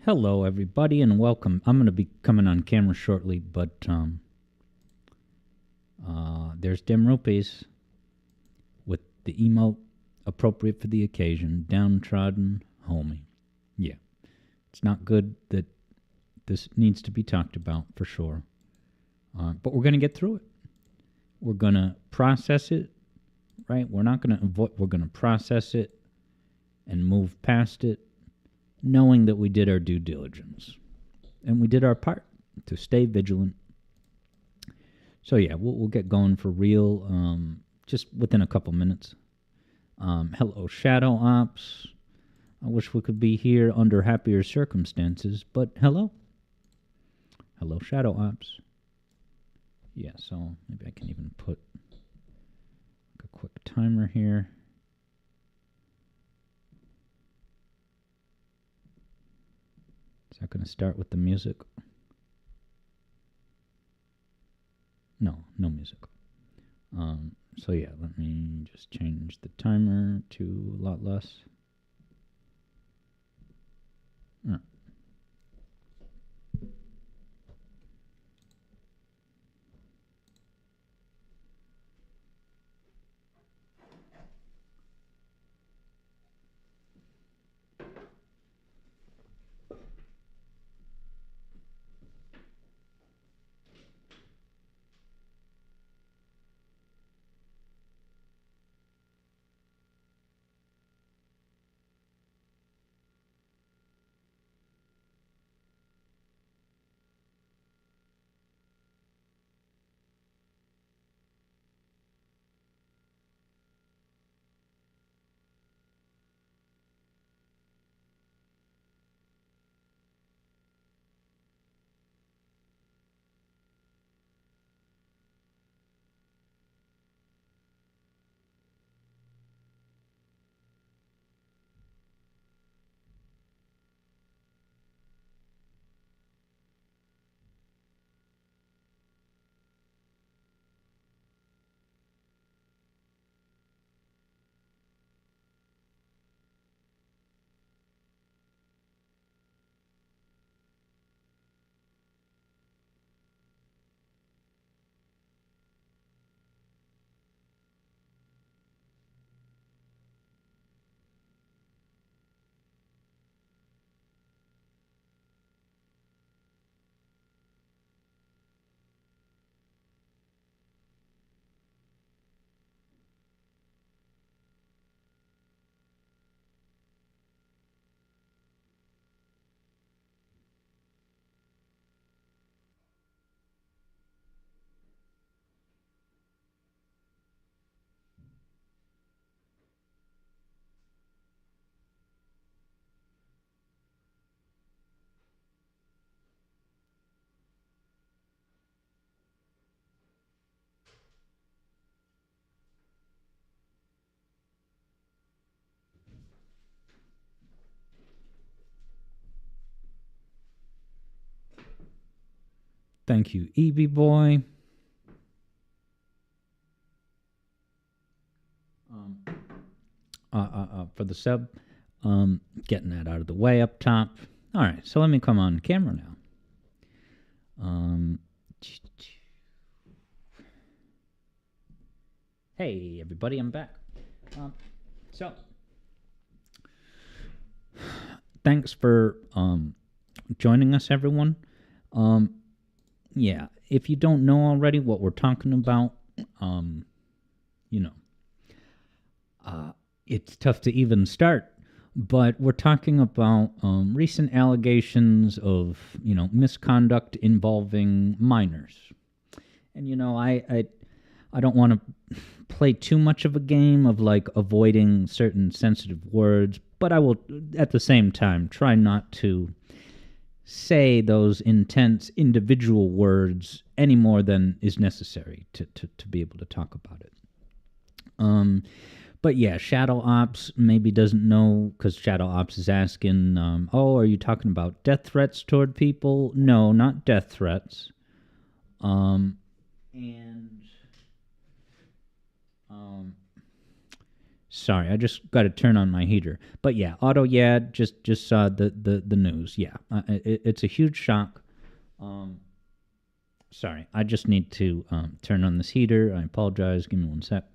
Hello, everybody, and welcome. I'm going to be coming on camera shortly, but there's Dim Rupees with the emote appropriate for the occasion. Downtrodden homie. Yeah, it's not good that this needs to be talked about for sure, but we're going to get through it. We're going to process it, right? We're not going to avoid. We're going to process it and move past it, knowing that we did our due diligence and we did our part to stay vigilant. So yeah, we'll get going for real just within a couple minutes. Hello, Shadow Ops. I wish we could be here under happier circumstances, but hello. Hello, Shadow Ops. Yeah, so maybe I can even put a quick timer here. Is that going to start with the music? No music. So yeah, let me just change the timer to a lot less. Oh. Thank you, Evie Boy. For the sub. Getting that out of the way up top. All right, so let me come on camera now. Hey, everybody, I'm back. So, thanks for joining us, everyone. Yeah, if you don't know already what we're talking about, it's tough to even start. But we're talking about recent allegations of, misconduct involving minors. And, I don't want to play too much of a game of, avoiding certain sensitive words, but I will, at the same time, try not to say those intense individual words any more than is necessary to be able to talk about it. But yeah, Shadow Ops maybe doesn't know, because Shadow Ops is asking, are you talking about death threats toward people? No, not death threats. Sorry, I just got to turn on my heater. But yeah, auto. Yeah, just saw the news. Yeah, it's a huge shock. Sorry, I just need to turn on this heater. I apologize. Give me one sec.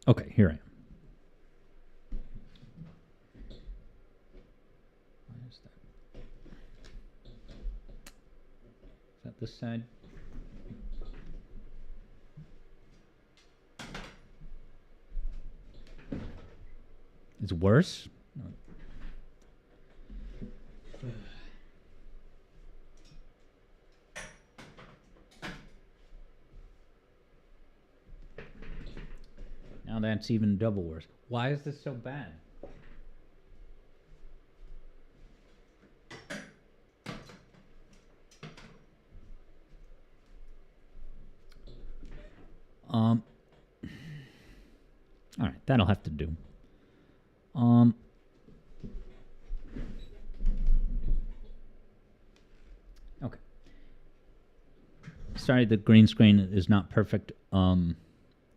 Okay, here I am. Why is that this side? It's worse? Now that's even double worse. Why is this so bad? All right, that'll have to do. Okay. Sorry, the green screen is not perfect.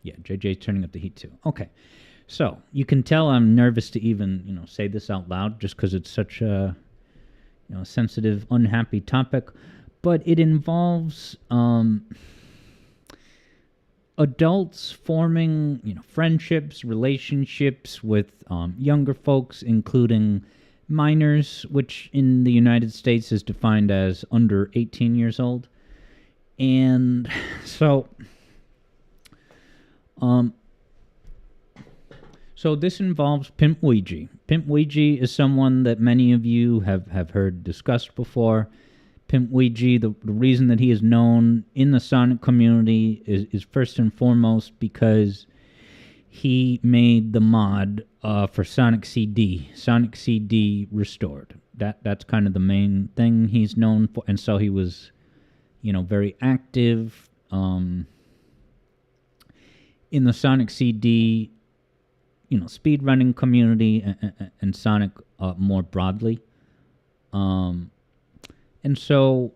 Yeah, JJ's turning up the heat too. Okay, so you can tell I'm nervous to even say this out loud, just because it's such a sensitive, unhappy topic. But it involves adults forming friendships, relationships with younger folks, including minors, which in the United States is defined as under 18 years old. And so this involves PimpUigi. PimpUigi is someone that many of you have heard discussed before. PimpUigi, the reason that he is known in the Sonic community is first and foremost because he made the mod for Sonic CD Restored. That's kind of the main thing he's known for, and so he was, very active in the Sonic CD, speedrunning community and Sonic more broadly. And so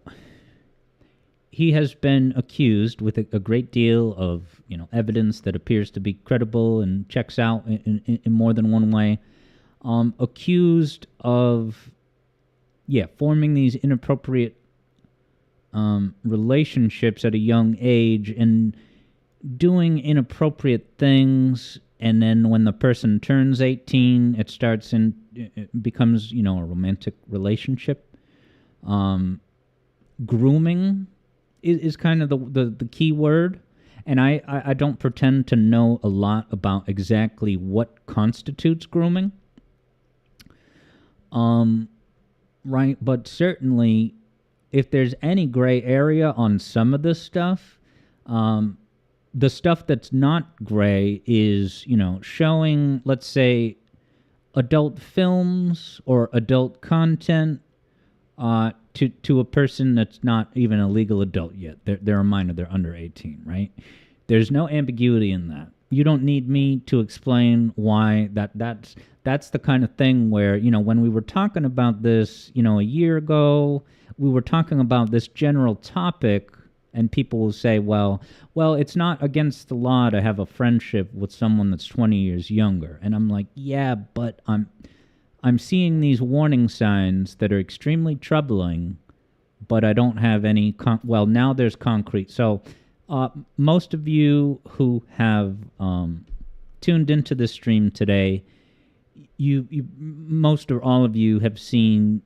he has been accused with a great deal of, evidence that appears to be credible and checks out in more than one way, accused of, forming these inappropriate relationships at a young age and doing inappropriate things, and then when the person turns 18, it becomes, a romantic relationship. Grooming is kind of the key word, and I don't pretend to know a lot about exactly what constitutes grooming. Right, but certainly, if there's any gray area on some of this stuff, the stuff that's not gray is, showing, let's say, adult films or adult content to a person that's not even a legal adult yet. They're a minor. They're under 18, right? There's no ambiguity in that. You don't need me to explain why that's the kind of thing where, when we were talking about this, a year ago, we were talking about this general topic, and people will say, well, it's not against the law to have a friendship with someone that's 20 years younger. And I'm like, yeah, but I'm seeing these warning signs that are extremely troubling, but I don't have any now there's concrete. So most of you who have tuned into this stream today, you most or all of you have seen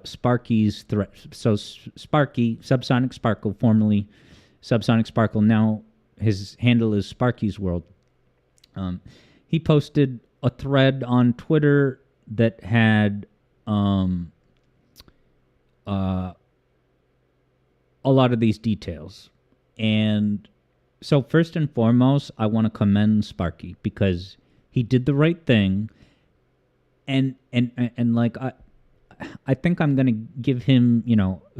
Sparky's threat. So Sparky, Subsonic Sparkle, formerly Subsonic Sparkle, now his handle is Sparky's World. He posted a thread on Twitter that had a lot of these details. And so first and foremost, I want to commend Sparky because he did the right thing. And like I think I'm going to give him,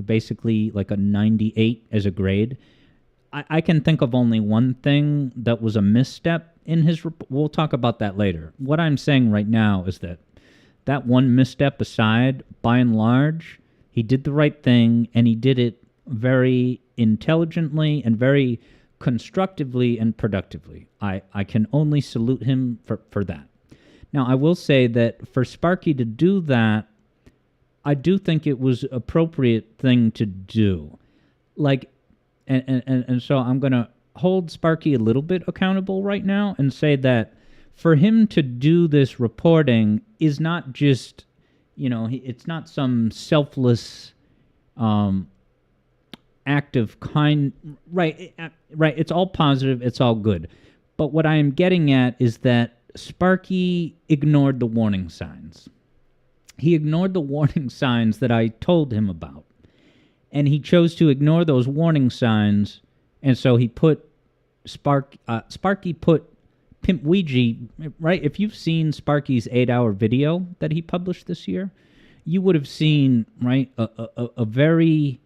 basically like a 98 as a grade. I can think of only one thing that was a misstep, in his... We'll talk about that later. What I'm saying right now is that one misstep aside, by and large, he did the right thing, and he did it very intelligently and very constructively and productively. I can only salute him for that. Now, I will say that for Sparky to do that, I do think it was an appropriate thing to do. Like, and so I'm going to hold Sparky a little bit accountable right now and say that for him to do this reporting is not just, it's not some selfless act of kind. Right. It's all positive. It's all good. But what I am getting at is that Sparky ignored the warning signs. He ignored the warning signs that I told him about. And he chose to ignore those warning signs, and so he put Sparky put PimpUigi, right? If you've seen Sparky's 8-hour video that he published this year, you would have seen, right, a very,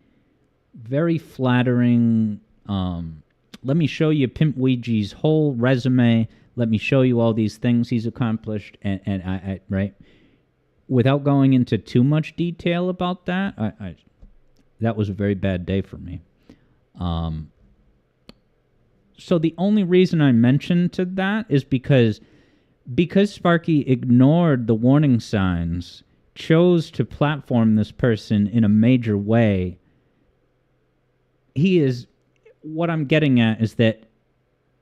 very flattering, let me show you PimpUigi's whole resume, let me show you all these things he's accomplished, and I right? Without going into too much detail about that, that was a very bad day for me. So the only reason I mentioned to that is because Sparky ignored the warning signs, chose to platform this person in a major way. What I'm getting at is that,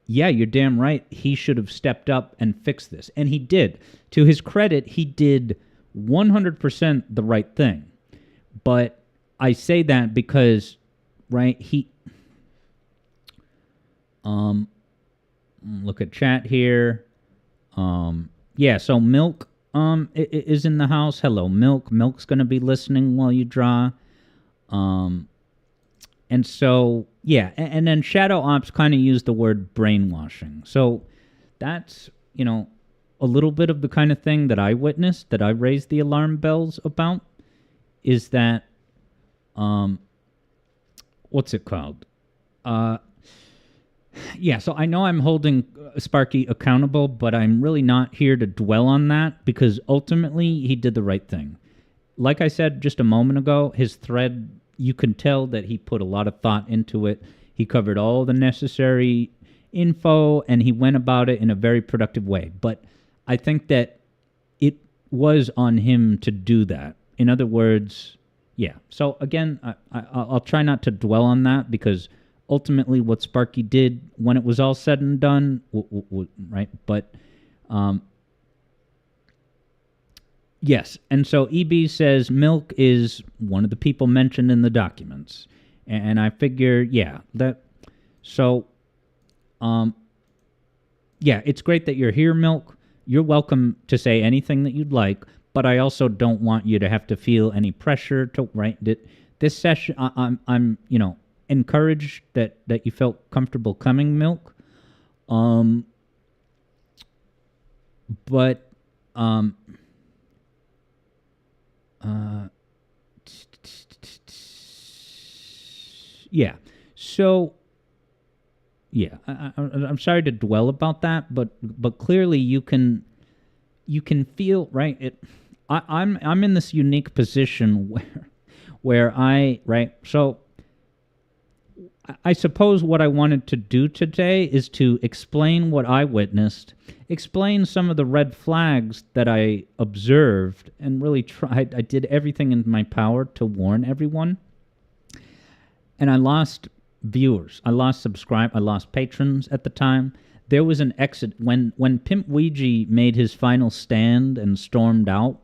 yeah, you're damn right, he should have stepped up and fixed this. And he did. To his credit, he did 100% the right thing. But I say that because, right, look at chat here. Yeah, so Milk is in the house. Hello, Milk. Milk's going to be listening while you draw. And so, yeah, and then Shadow Ops kind of used the word brainwashing. So that's, a little bit of the kind of thing that I witnessed, that I raised the alarm bells about, is that, what's it called? Yeah, so I know I'm holding Sparky accountable, but I'm really not here to dwell on that, because ultimately he did the right thing. Like I said just a moment ago, his thread, you can tell that he put a lot of thought into it. He covered all the necessary info, and he went about it in a very productive way. But I think that it was on him to do that. In other words, yeah. So again, I'll try not to dwell on that, because ultimately what Sparky did, when it was all said and done, right? But yes. And so EB says Milk is one of the people mentioned in the documents. And I figure, yeah, so, yeah, it's great that you're here, Milk. You're welcome to say anything that you'd like, but I also don't want you to have to feel any pressure to, right? This session, I'm encouraged that you felt comfortable coming, Milk. But, yeah, so, yeah, I'm sorry to dwell about that, but clearly you can feel, right? I'm in this unique position where right? So I suppose what I wanted to do today is to explain what I witnessed, explain some of the red flags that I observed, and really I did everything in my power to warn everyone. And I lost viewers. I lost I lost patrons at the time. There was an exit. When PimpUigi made his final stand and stormed out,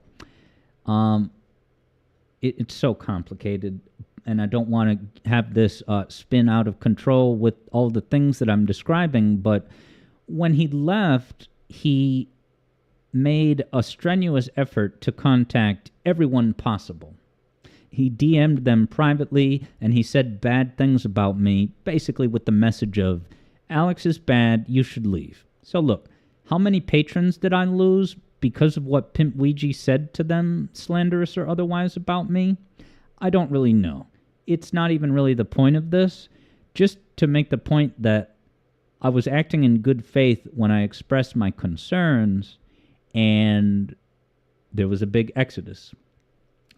it's so complicated, and I don't want to have this spin out of control with all the things that I'm describing, but when he left, he made a strenuous effort to contact everyone possible. He DM'd them privately, and he said bad things about me, basically with the message of, Alex is bad, you should leave. So look, how many patrons did I lose because of what PimpUigi said to them, slanderous or otherwise, about me? I don't really know. It's not even really the point of this. Just to make the point that I was acting in good faith when I expressed my concerns, and there was a big exodus.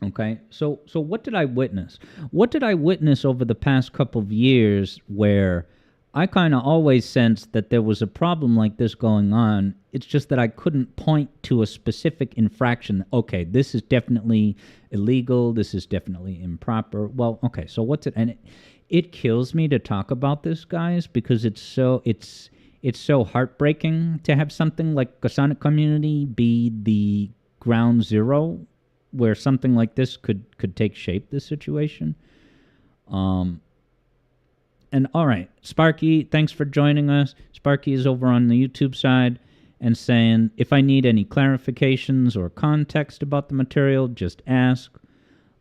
Okay, so what did I witness? What did I witness over the past couple of years where I kind of always sensed that there was a problem like this going on? It's just that I couldn't point to a specific infraction. Okay, this is definitely illegal. This is definitely improper. Well, okay, so what's it? And it kills me to talk about this, guys, because it's so heartbreaking to have something like a Sonic community be the ground zero where something like this could take shape, this situation. And all right, Sparky, thanks for joining us. Sparky is over on the YouTube side and saying, if I need any clarifications or context about the material, just ask.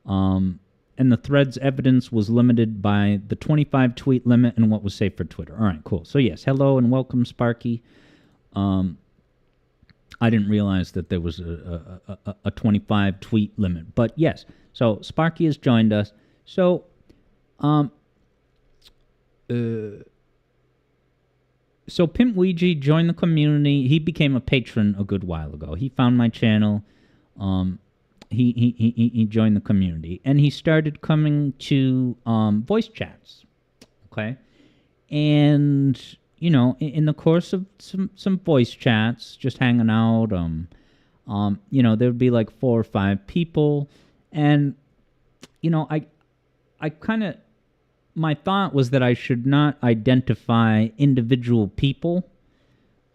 And the thread's evidence was limited by the 25 tweet limit and what was safe for Twitter. All right, cool. So yes, hello and welcome, Sparky. I didn't realize that there was a 25 tweet limit, but yes. So Sparky has joined us. So, so PimpUigi joined the community. He became a patron a good while ago. He found my channel. He joined the community, and he started coming to voice chats. Okay, and you know, in the course of some voice chats, just hanging out, you know, there would be like 4 or 5 people, and you know, I kind of, my thought was that I should not identify individual people,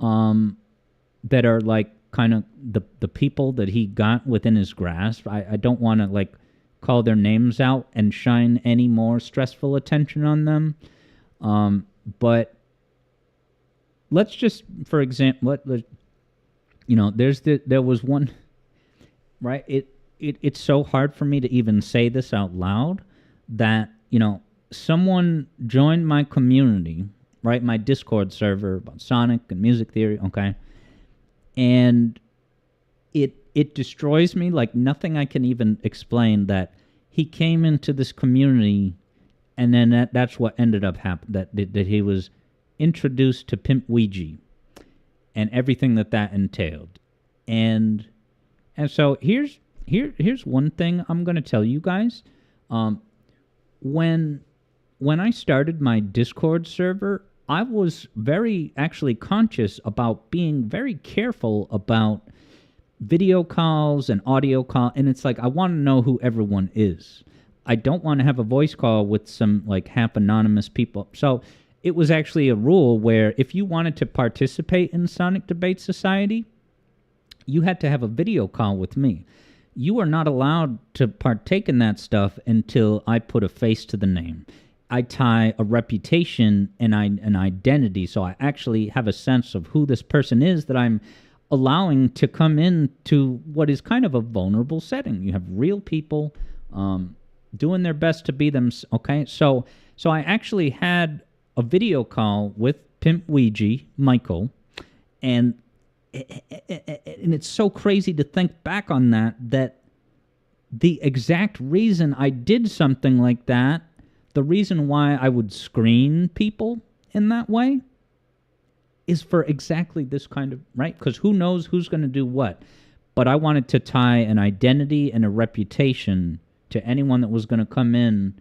that are like kind of the people that he got within his grasp. I don't want to like call their names out and shine any more stressful attention on them, but let's just, for example, you know, there was one, right? It's so hard for me to even say this out loud that, you know, someone joined my community, right? My Discord server about Sonic and music theory, okay? And it destroys me like nothing I can even explain that he came into this community and then that's what ended up happening, that he was introduced to PimpUigi and everything that entailed. And so here's one thing I'm going to tell you guys. When I started my Discord server, I was very actually conscious about being very careful about video calls and audio call, and it's like I want to know who everyone is. I don't want to have a voice call with some like half anonymous people. So it was actually a rule where if you wanted to participate in Sonic Debate Society, you had to have a video call with me. You are not allowed to partake in that stuff until I put a face to the name. I tie a reputation and an identity, so I actually have a sense of who this person is that I'm allowing to come into what is kind of a vulnerable setting. You have real people doing their best to be them. Okay, so I actually had a video call with PimpUigi, Michael, and it's so crazy to think back on that the exact reason I did something like that, the reason why I would screen people in that way, is for exactly this kind of, right? Because who knows who's going to do what. But I wanted to tie an identity and a reputation to anyone that was going to come in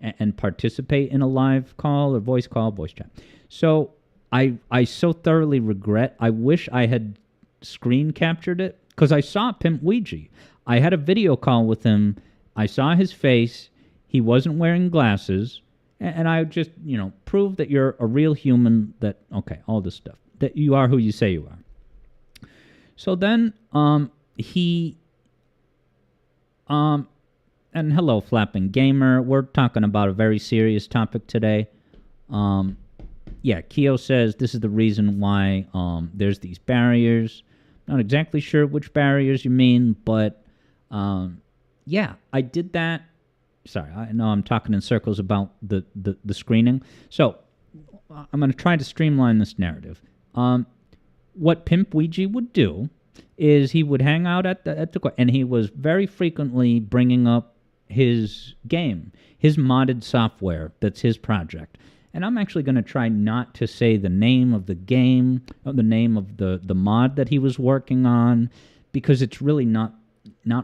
and participate in a live call or voice chat. So I so thoroughly regret. I wish I had screen captured it because I saw PimpUigi. I had a video call with him. I saw his face. He wasn't wearing glasses. And I just, you know, prove that you're a real human, that, okay, all this stuff, that you are who you say you are. So then and hello, Flapping Gamer. We're talking about a very serious topic today. Yeah, Keo says this is the reason why there's these barriers. Not exactly sure which barriers you mean, but yeah, I did that. Sorry, I know I'm talking in circles about the screening. So I'm going to try to streamline this narrative. What PimpUigi would do is he would hang out at the and he was very frequently bringing up his game, his modded software that's his project. and I'm actually going to try not to say the name of the game, or the name of the mod that he was working on, because it's really not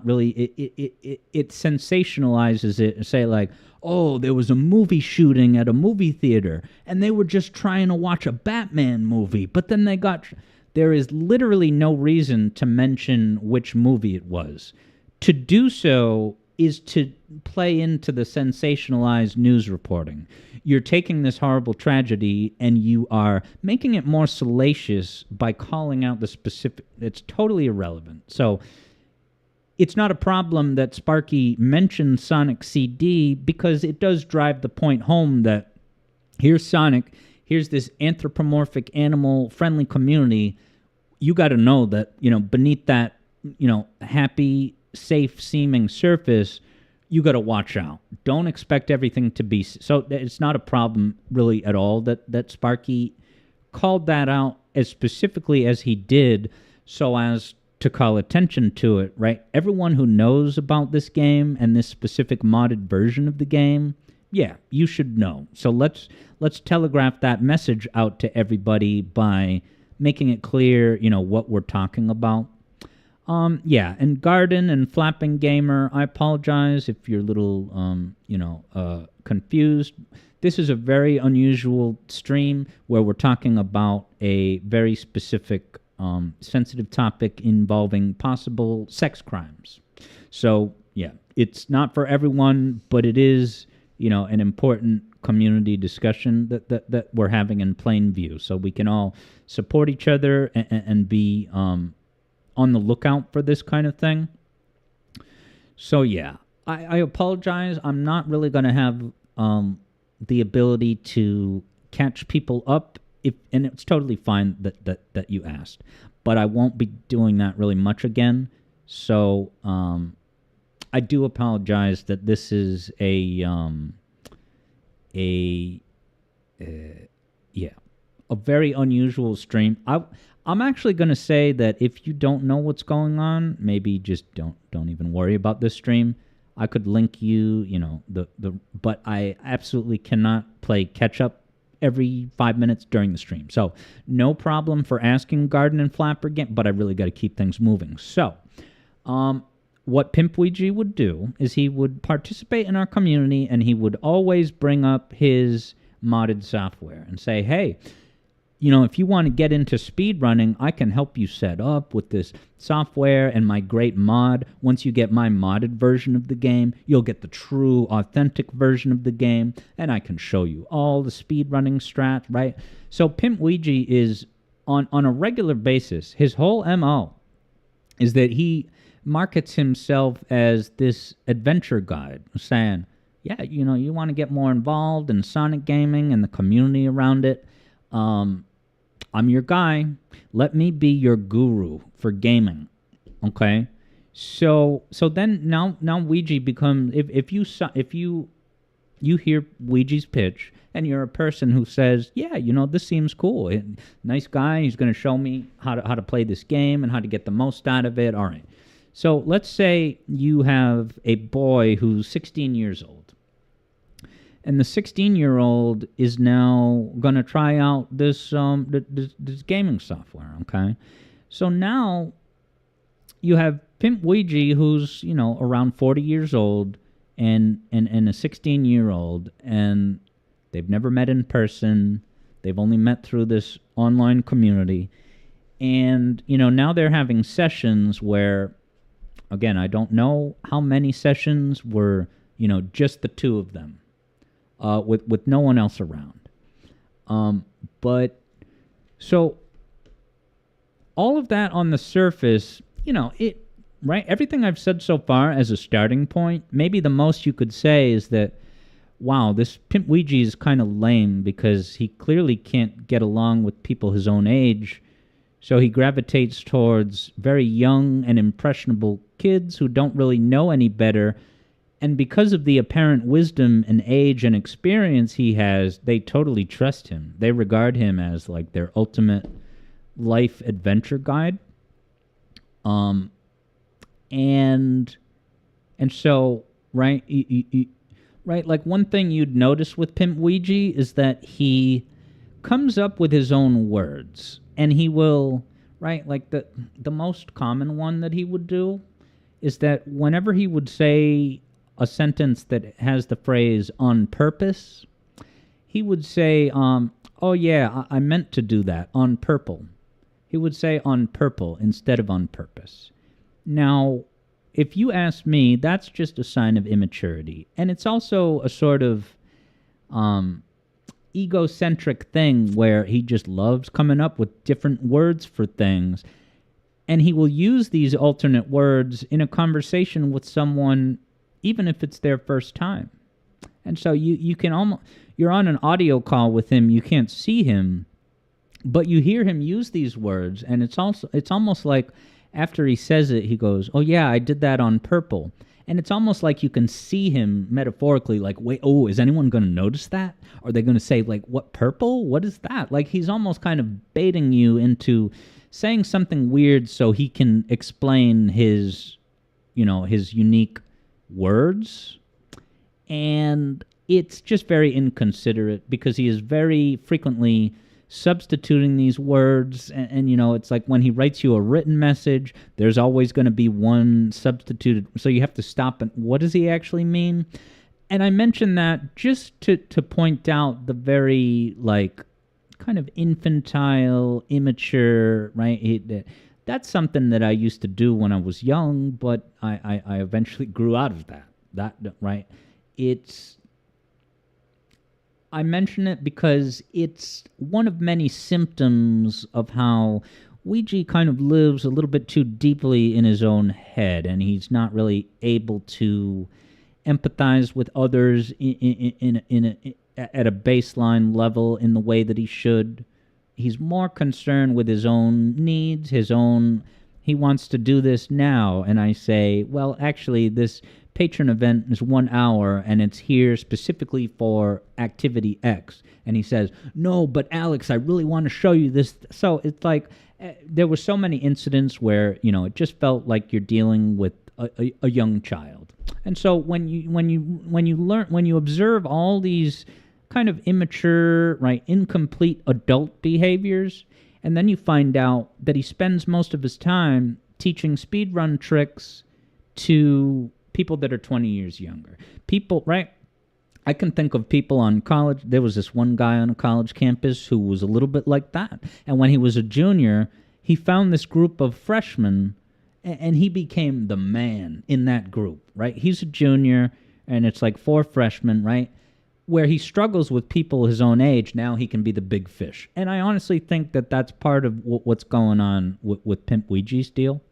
really. It sensationalizes it and say like, oh, there was a movie shooting at a movie theater, and they were just trying to watch a Batman movie, but then they got. There is literally no reason to mention which movie it was. To do so is to play into the sensationalized news reporting. You're taking this horrible tragedy and you are making it more salacious by calling out the specific. It's totally irrelevant. So it's not a problem that Sparky mentioned Sonic CD, because it does drive the point home that here's Sonic, here's this anthropomorphic animal-friendly community. You got to know that, beneath that, happy, safe-seeming surface, you got to watch out. Don't expect everything to be... So it's not a problem really at all that Sparky called that out as specifically as he did, so as to call attention to it, right? Everyone who knows about this game and this specific modded version of the game, yeah, you should know. So let's telegraph that message out to everybody by making it clear, what we're talking about. Yeah, and Garden and Flapping Gamer, I apologize if you're a little, confused. This is a very unusual stream where we're talking about a very specific, sensitive topic involving possible sex crimes. So, yeah, it's not for everyone, but it is, an important community discussion that we're having in plain view. So we can all support each other and be on the lookout for this kind of thing. So, yeah, I apologize. I'm not really going to have the ability to catch people up, and it's totally fine that you asked. But I won't be doing that really much again. So I do apologize that this is a very unusual stream. I'm actually going to say that if you don't know what's going on, maybe just don't even worry about this stream. I could link you, but I absolutely cannot play catch up every 5 minutes during the stream. So no problem for asking Garden and Flapper again, but I really got to keep things moving. So what PimpUigi would do is he would participate in our community, and he would always bring up his modded software and say, hey, if you want to get into speedrunning, I can help you set up with this software and my great mod. Once you get my modded version of the game, you'll get the true, authentic version of the game, and I can show you all the speedrunning strat, right? So PimpUigi is, on a regular basis, his whole MO is that he markets himself as this adventure guide, saying, yeah, you want to get more involved in Sonic gaming and the community around it. I'm your guy. Let me be your guru for gaming. Okay? So then now Ouija becomes, if you hear Ouija's pitch and you're a person who says, yeah, this seems cool. Nice guy, he's going to show me how to play this game and how to get the most out of it. All right. So let's say you have a boy who's 16 years old. And the 16-year-old is now going to try out this gaming software, okay? So now you have PimpUigi, who's, around 40 years old, and a 16-year-old, and they've never met in person. They've only met through this online community. And, now they're having sessions where, again, I don't know how many sessions were, just the two of them. With no one else around. But so all of that on the surface, right? Everything I've said so far as a starting point, maybe the most you could say is that, wow, this PimpUigi is kind of lame because he clearly can't get along with people his own age. So he gravitates towards very young and impressionable kids who don't really know any better. And because of the apparent wisdom and age and experience he has, they totally trust him. They regard him as like their ultimate life adventure guide. And so, right, right? Like one thing you'd notice with PimpUigi is that he comes up with his own words, and he will, right? Like the most common one that he would do is that whenever he would say a sentence that has the phrase on purpose, he would say, oh yeah, I meant to do that on purple. He would say on purple instead of on purpose. Now, if you ask me, that's just a sign of immaturity. And it's also a sort of egocentric thing where he just loves coming up with different words for things. And he will use these alternate words in a conversation with someone, even if it's their first time. And so you can almost, you're on an audio call with him, you can't see him, but you hear him use these words, and it's almost like after he says it, he goes, oh yeah, I did that on purple. And it's almost like you can see him metaphorically, like, wait, oh, is anyone going to notice that? Are they going to say, like, what, purple? What is that? Like, he's almost kind of baiting you into saying something weird so he can explain his, his unique words. And it's just very inconsiderate because he is very frequently substituting these words, and it's like when he writes you a written message, there's always going to be one substituted, so you have to stop and what does he actually mean? And I mention that just to point out the very, like, kind of infantile, immature, right? That's something that I used to do when I was young, but I eventually grew out of that, right? I mention it because it's one of many symptoms of how Ouija kind of lives a little bit too deeply in his own head, and he's not really able to empathize with others at a baseline level in the way that he should. He's more concerned with his own needs, he wants to do this now, and I say, well, actually, this patron event is 1 hour and it's here specifically for activity X. And he says, no, but Alex, I really want to show you this. So it's like there were so many incidents where, it just felt like you're dealing with a young child. And so when you observe all these kind of immature, right, incomplete adult behaviors, and then you find out that he spends most of his time teaching speedrun tricks to people that are 20 years younger. People, right? I can think of people on college. There was this one guy on a college campus who was a little bit like that. And when he was a junior, he found this group of freshmen, and he became the man in that group, right? He's a junior, and it's like 4 freshmen, right? Where he struggles with people his own age, now he can be the big fish. And I honestly think that that's part of what's going on with PimpUigi's deal.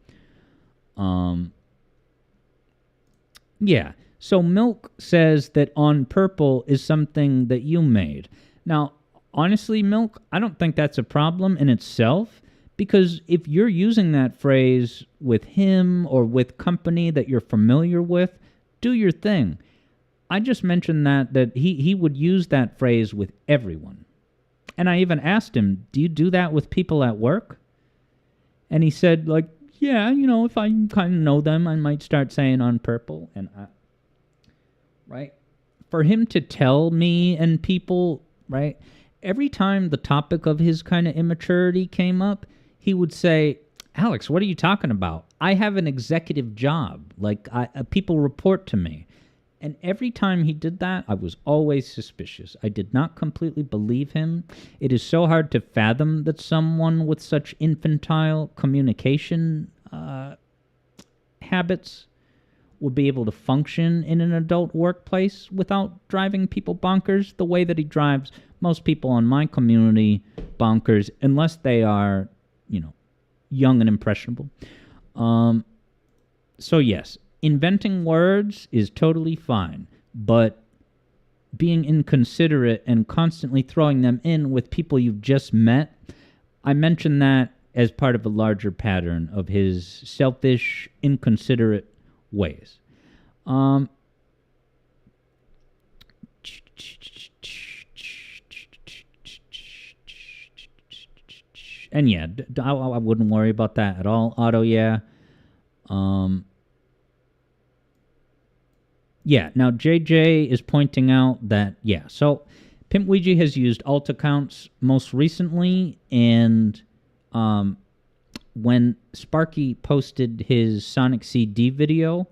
Yeah. So Milk says that on purple is something that you made. Now, honestly, Milk, I don't think that's a problem in itself, because if you're using that phrase with him or with company that you're familiar with, do your thing. I just mentioned that he would use that phrase with everyone. And I even asked him, do you do that with people at work? And he said, like, yeah, if I kind of know them, I might start saying on purple. And right? For him to tell me and people, right, every time the topic of his kind of immaturity came up, he would say, Alex, what are you talking about? I have an executive job. Like, people report to me. And every time he did that, I was always suspicious. I did not completely believe him. It is so hard to fathom that someone with such infantile communication habits would be able to function in an adult workplace without driving people bonkers the way that he drives most people in my community bonkers, unless they are, young and impressionable. So yes, inventing words is totally fine, but being inconsiderate and constantly throwing them in with people you've just met, I mentioned that as part of a larger pattern of his selfish, inconsiderate ways. And yeah, I wouldn't worry about that at all. Otto, yeah. Yeah, now JJ is pointing out that, yeah, so PimpUigi has used alt accounts most recently, and when Sparky posted his Sonic CD video,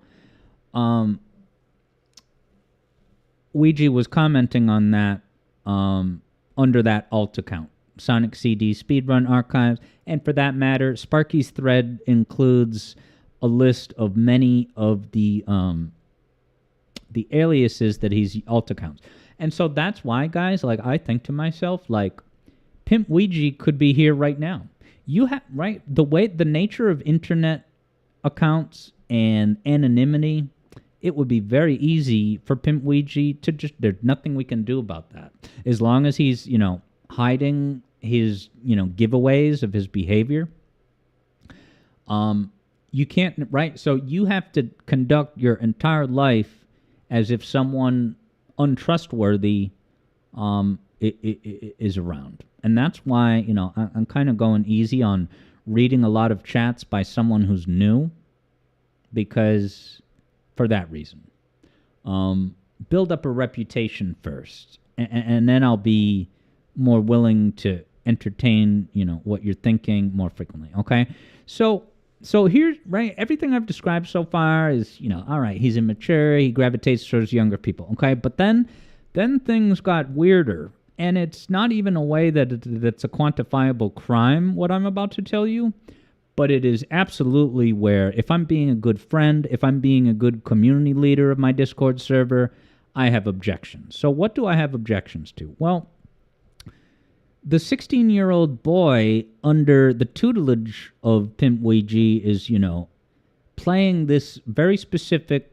Ouija was commenting on that under that alt account, Sonic CD Speedrun Archives, and for that matter, Sparky's thread includes a list of many of the aliases that he's alt accounts. And so that's why, guys, like, I think to myself, like, PimpUigi could be here right now. You have, right, the nature of internet accounts and anonymity, it would be very easy for PimpUigi to just, there's nothing we can do about that. As long as he's, hiding his, giveaways of his behavior, you can't, right? So you have to conduct your entire life as if someone untrustworthy is around. And that's why, I'm kind of going easy on reading a lot of chats by someone who's new, because for that reason. Build up a reputation first, and then I'll be more willing to entertain, what you're thinking more frequently, okay? So here's, right, everything I've described so far is, all right, he's immature, he gravitates towards younger people, okay? But then things got weirder, and it's not even a way that's a quantifiable crime, what I'm about to tell you, but it is absolutely where, if I'm being a good friend, if I'm being a good community leader of my Discord server, I have objections. So what do I have objections to? Well, the 16-year-old boy under the tutelage of PimpUigi is, playing this very specific,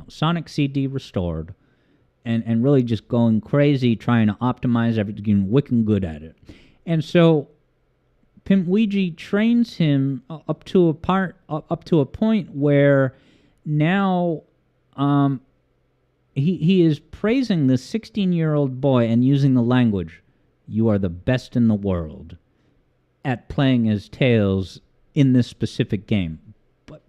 Sonic CD restored, and really just going crazy, trying to optimize everything, getting wicked good at it. And so PimpUigi trains him up to a point where now he is praising this 16-year-old boy and using the language, "You are the best in the world," at playing as Tails in this specific game.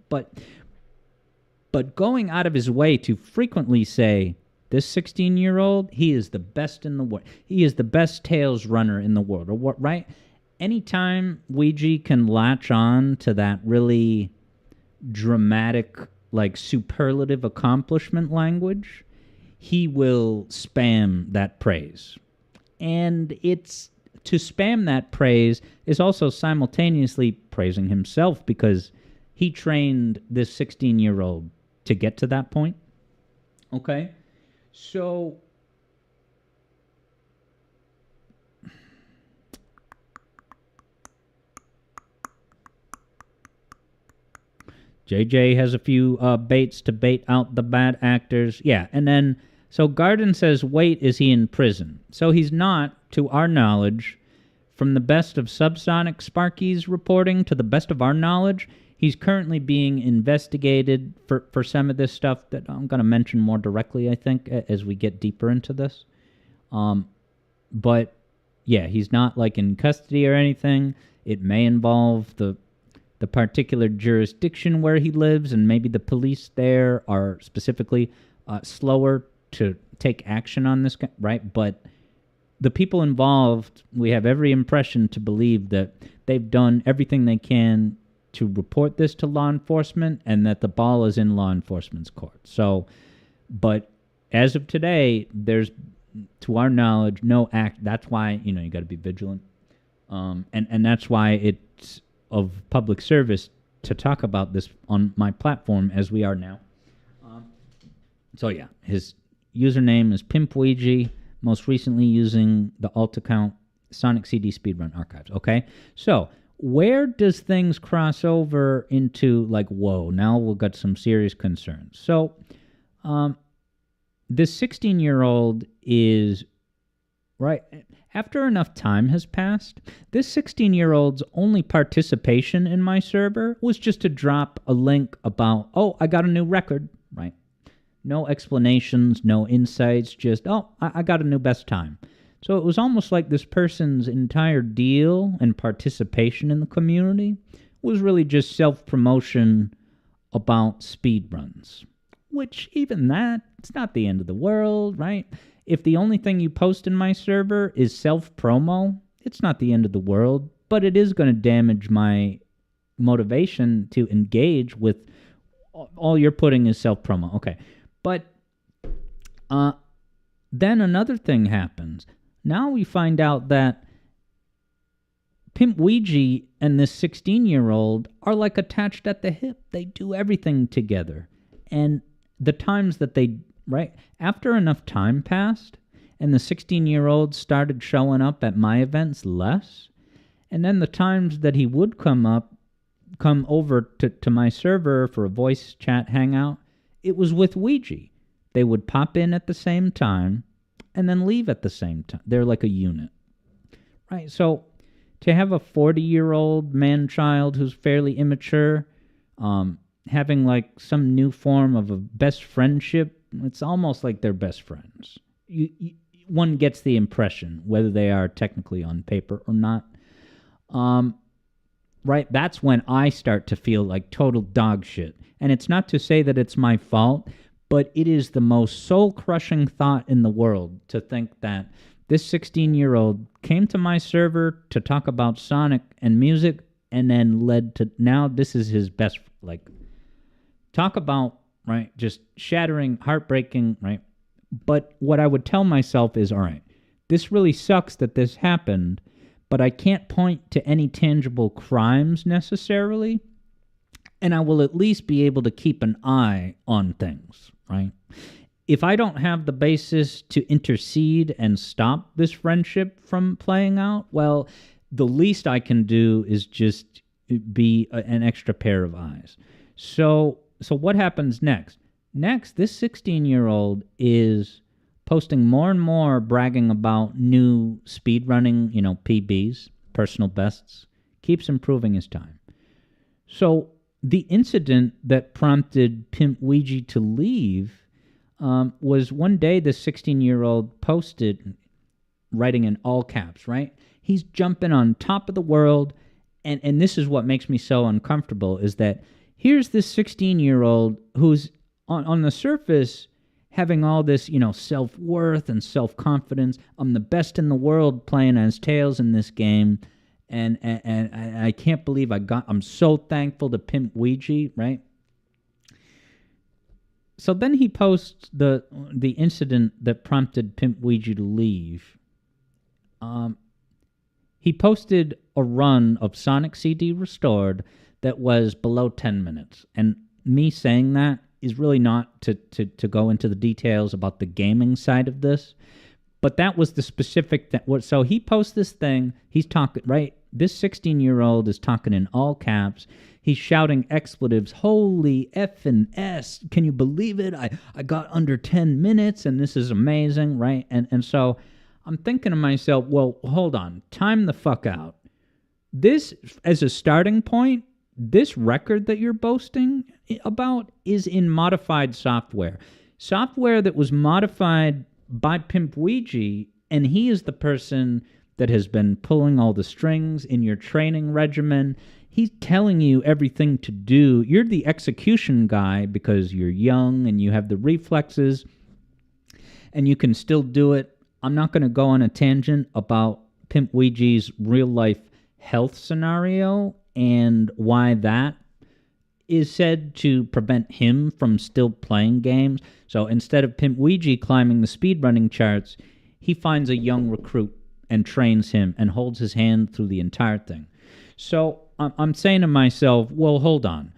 But going out of his way to frequently say, this 16-year-old, he is the best in the world. He is the best Tails runner in the world. Or what, right? Anytime Ouija can latch on to that really dramatic, like, superlative accomplishment language, he will spam that praise. And it's, to spam that praise is also simultaneously praising himself, because he trained this 16-year-old to get to that point. Okay? So JJ has a few baits to bait out the bad actors. Yeah, and then, so Garden says, wait, is he in prison? So he's not, to our knowledge. From the best of Subsonic Sparky's reporting, to the best of our knowledge, he's currently being investigated for some of this stuff that I'm going to mention more directly, I think, as we get deeper into this. But, yeah, he's not, like, in custody or anything. It may involve the particular jurisdiction where he lives, and maybe the police there are specifically slower to take action on this guy, right? But the people involved, we have every impression to believe that they've done everything they can to report this to law enforcement, and that the ball is in law enforcement's court. So, but as of today, there's, to our knowledge, no act. That's why, you got to be vigilant. And that's why it's of public service to talk about this on my platform as we are now. So yeah, his username is PimpUigi, most recently using the alt account Sonic CD Speedrun Archives. Okay, so where does things cross over into, like, whoa, now we've got some serious concerns. So this 16-year-old is, right, after enough time has passed, this 16-year-old's only participation in my server was just to drop a link about, oh, I got a new record, right? No explanations, no insights, just, oh, I got a new best time. So it was almost like this person's entire deal and participation in the community was really just self-promotion about speedruns, which even that, it's not the end of the world, right? If the only thing you post in my server is self-promo, it's not the end of the world, but it is going to damage my motivation to engage with all you're putting is self-promo. Okay. But then another thing happens. Now we find out that PimpUigi and this 16-year-old are like attached at the hip. They do everything together. And the times that they, right, after enough time passed and the 16-year-old started showing up at my events less, and then the times that he would come over to my server for a voice chat hangout, it was with Ouija. They would pop in at the same time and then leave at the same time. They're like a unit, right? So to have a 40-year-old man-child who's fairly immature, having like some new form of a best friendship, it's almost like they're best friends. One gets the impression, whether they are technically on paper or not. Right? That's when I start to feel like total dog shit. And it's not to say that it's my fault, but it is the most soul-crushing thought in the world to think that this 16-year-old came to my server to talk about Sonic and music and then led to now this is his best, like, talk about, right, just shattering, heartbreaking, right? But what I would tell myself is, all right, this really sucks that this happened, but I can't point to any tangible crimes necessarily, and I will at least be able to keep an eye on things, right? If I don't have the basis to intercede and stop this friendship from playing out, well, the least I can do is just be an extra pair of eyes. So what happens next? Next, this 16-year-old is posting more and more bragging about new speedrunning, PBs, personal bests, keeps improving his time. So the incident that prompted PimpUigi to leave was one day this 16-year-old posted, writing in all caps, right? He's jumping on top of the world, and this is what makes me so uncomfortable, is that here's this 16-year-old who's on the surface having all this, self-worth and self-confidence. I'm the best in the world playing as Tails in this game, and I can't believe I'm so thankful to PimpUigi, right? So then he posts the incident that prompted PimpUigi to leave. He posted a run of Sonic CD Restored that was below 10 minutes. And me saying that is really not to go into the details about the gaming side of this, but that was the specific thing. So he posts this thing, he's talking, right? This 16-year-old is talking in all caps. He's shouting expletives, holy effing S, can you believe it? I got under 10 minutes, and this is amazing, right? And so I'm thinking to myself, well, hold on, time the fuck out. This, as a starting point, this record that you're boasting about is in modified software. Software that was modified by PimpUigi, and he is the person that has been pulling all the strings in your training regimen. He's telling you everything to do. You're the execution guy because you're young and you have the reflexes and you can still do it. I'm not going to go on a tangent about PimpUigi's real-life health scenario and why that is said to prevent him from still playing games. So instead of PimpUigi climbing the speedrunning charts, he finds a young recruit and trains him and holds his hand through the entire thing. So I'm saying to myself, well, hold on.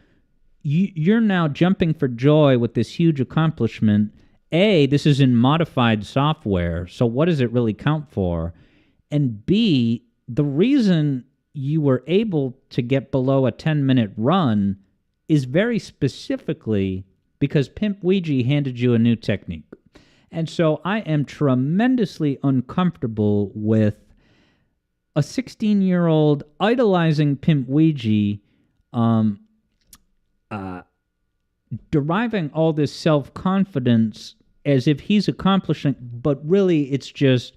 You're now jumping for joy with this huge accomplishment. A, this is in modified software, so what does it really count for? And B, the reason you were able to get below a 10-minute run is very specifically because PimpUigi handed you a new technique. And so I am tremendously uncomfortable with a 16-year-old idolizing PimpUigi, deriving all this self-confidence as if he's accomplishing, but really it's just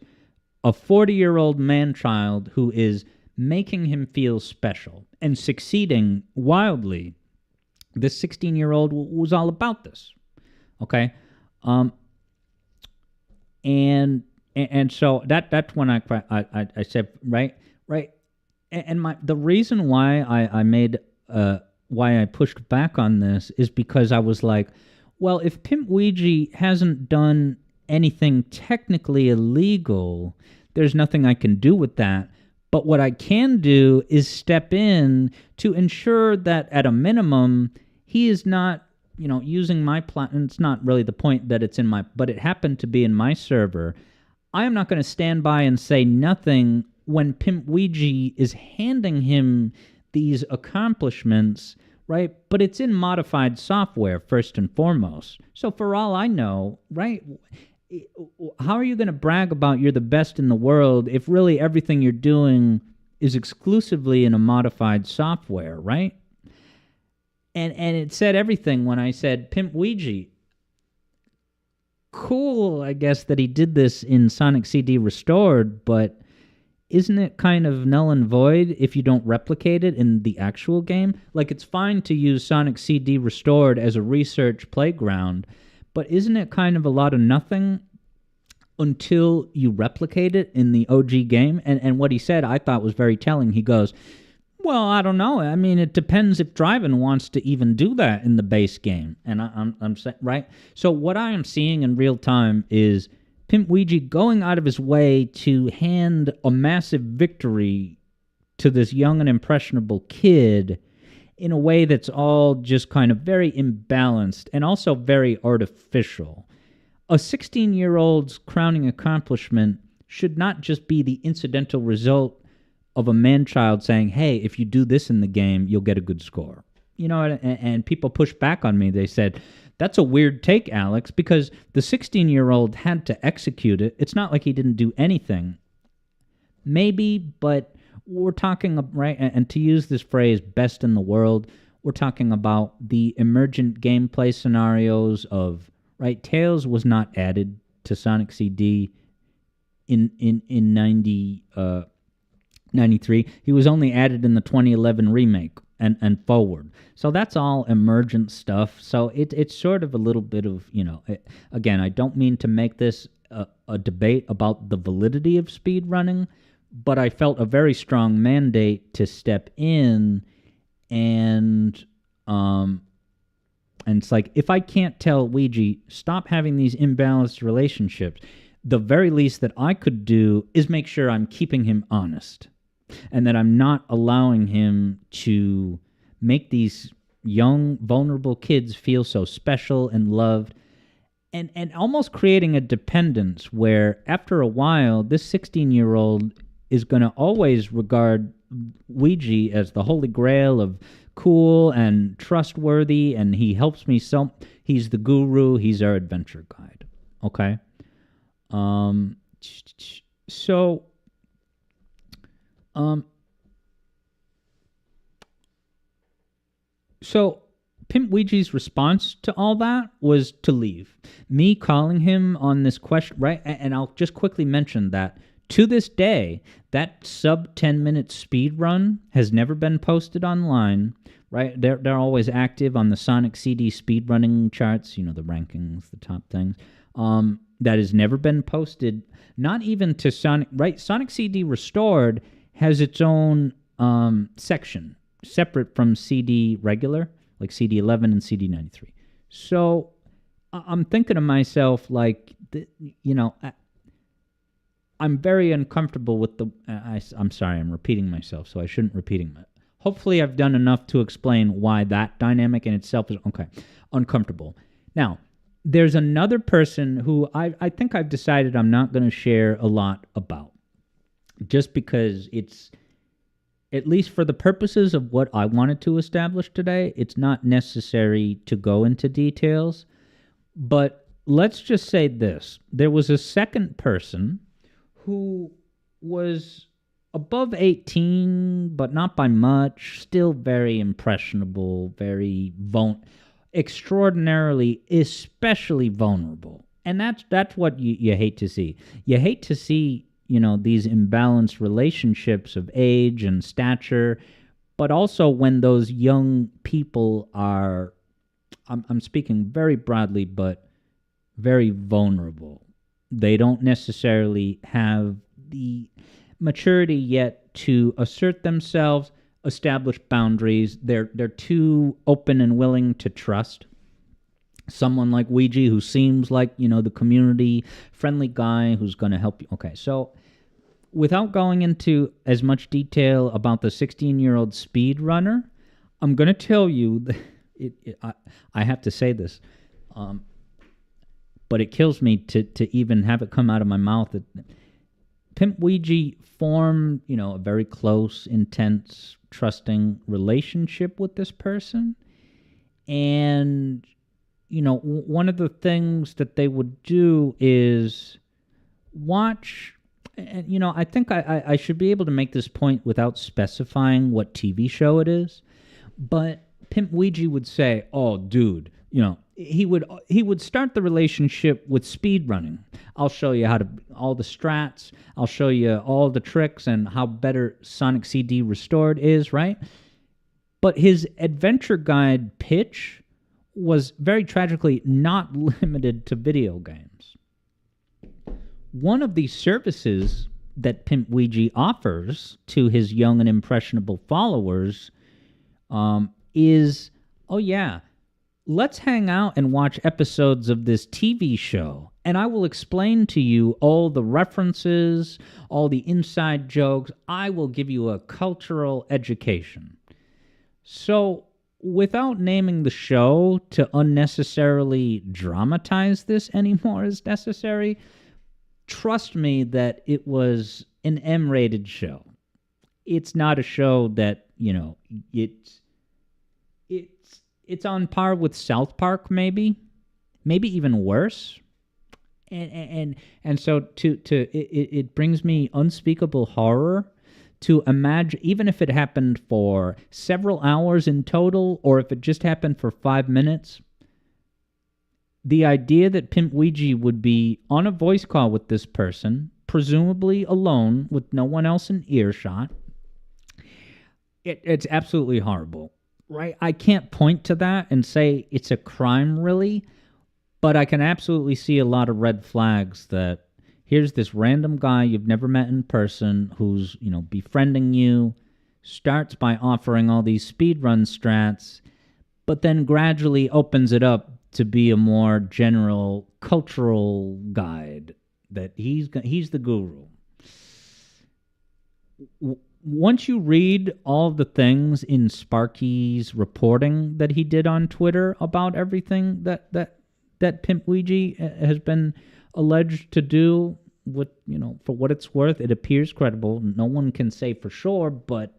a 40-year-old man-child who is making him feel special and succeeding wildly. This 16-year-old was all about this. Okay, um, and so that's when I said right, and my the reason why I made why I pushed back on this is because I was like, well, if PimpUigi hasn't done anything technically illegal, there's nothing I can do with that. But what I can do is step in to ensure that at a minimum he is not, using my platform. It's not really the point that it's in my, but it happened to be in my server. I am not going to stand by and say nothing when PimpUigi is handing him these accomplishments, right? But it's in modified software first and foremost. So for all I know, right? How are you going to brag about you're the best in the world if really everything you're doing is exclusively in a modified software, right? And it said everything when I said PimpUigi. Cool, I guess, that he did this in Sonic CD Restored, but isn't it kind of null and void if you don't replicate it in the actual game? Like, it's fine to use Sonic CD Restored as a research playground, but isn't it kind of a lot of nothing until you replicate it in the OG game? And what he said I thought was very telling. He goes, well, I don't know. I mean, it depends if Driven wants to even do that in the base game. And I'm saying, right? So what I am seeing in real time is PimpUigi going out of his way to hand a massive victory to this young and impressionable kid in a way that's all just kind of very imbalanced and also very artificial. A 16-year-old's crowning accomplishment should not just be the incidental result of a man-child saying, hey, if you do this in the game, you'll get a good score. And people pushed back on me. They said, that's a weird take, Alex, because the 16-year-old had to execute it. It's not like he didn't do anything. Maybe, but we're talking, right, and to use this phrase, best in the world, we're talking about the emergent gameplay scenarios of, right, Tails was not added to Sonic CD in 93. He was only added in the 2011 remake and forward. So that's all emergent stuff. So it's sort of a little bit of, again, I don't mean to make this a debate about the validity of speedrunning, but I felt a very strong mandate to step in and it's like, if I can't tell Ouija, stop having these imbalanced relationships, the very least that I could do is make sure I'm keeping him honest. And that I'm not allowing him to make these young, vulnerable kids feel so special and loved, and almost creating a dependence where after a while, this 16-year-old is going to always regard Ouija as the holy grail of cool and trustworthy, and he helps me so. He's the guru. He's our adventure guide. Okay? So... So PimpUigi's response to all that was to leave. Me calling him on this question, right? And I'll just quickly mention that to this day, that sub 10-minute speed run has never been posted online, right? They're always active on the Sonic CD speedrunning charts, the rankings, the top things. That has never been posted, not even to Sonic, right? Sonic CD Restored has its own section, separate from CD regular, like CD 11 and CD 93. So I'm thinking to myself, like, I'm very uncomfortable with the... I'm sorry, I'm repeating myself, so I shouldn't repeating that. Hopefully I've done enough to explain why that dynamic in itself is, uncomfortable. Now, there's another person who I think I've decided I'm not going to share a lot about. Just because it's, at least for the purposes of what I wanted to establish today, it's not necessary to go into details. But let's just say this. There was a second person who was above 18, but not by much, still very impressionable, very extraordinarily, especially vulnerable. And that's what you hate to see. You hate to see, these imbalanced relationships of age and stature, but also when those young people are, I'm speaking very broadly, but very vulnerable. They don't necessarily have the maturity yet to assert themselves, establish boundaries. They're too open and willing to trust someone like Ouija, who seems like, the community friendly guy who's going to help you. Okay, so without going into as much detail about the 16-year-old speedrunner, I'm going to tell you, I have to say this, but it kills me to even have it come out of my mouth. PimpUigi formed, a very close, intense, trusting relationship with this person. And, one of the things that they would do is watch. And, I think I should be able to make this point without specifying what TV show it is. But PimpUigi would say, "Oh, dude," he would start the relationship with speedrunning. I'll show you all the strats. I'll show you all the tricks and how better Sonic CD Restored is, right? But his adventure guide pitch was very tragically not limited to video games. One of these services that PimpUigi offers to his young and impressionable followers is, oh yeah, let's hang out and watch episodes of this TV show, and I will explain to you all the references, all the inside jokes. I will give you a cultural education. So, without naming the show to unnecessarily dramatize this anymore as necessary, trust me that it was an M-rated show. It's not a show that, it's on par with South Park, maybe even worse. And so it brings me unspeakable horror to imagine, even if it happened for several hours in total, or if it just happened for 5 minutes, the idea that PimpUigi would be on a voice call with this person, presumably alone, with no one else in earshot, it's absolutely horrible, right? I can't point to that and say it's a crime, really, but I can absolutely see a lot of red flags that here's this random guy you've never met in person who's, befriending you, starts by offering all these speedrun strats, but then gradually opens it up to be a more general cultural guide, that he's the guru. Once you read all the things in Sparky's reporting that he did on Twitter about everything that PimpUigi has been alleged to do, for what it's worth, it appears credible. No one can say for sure, but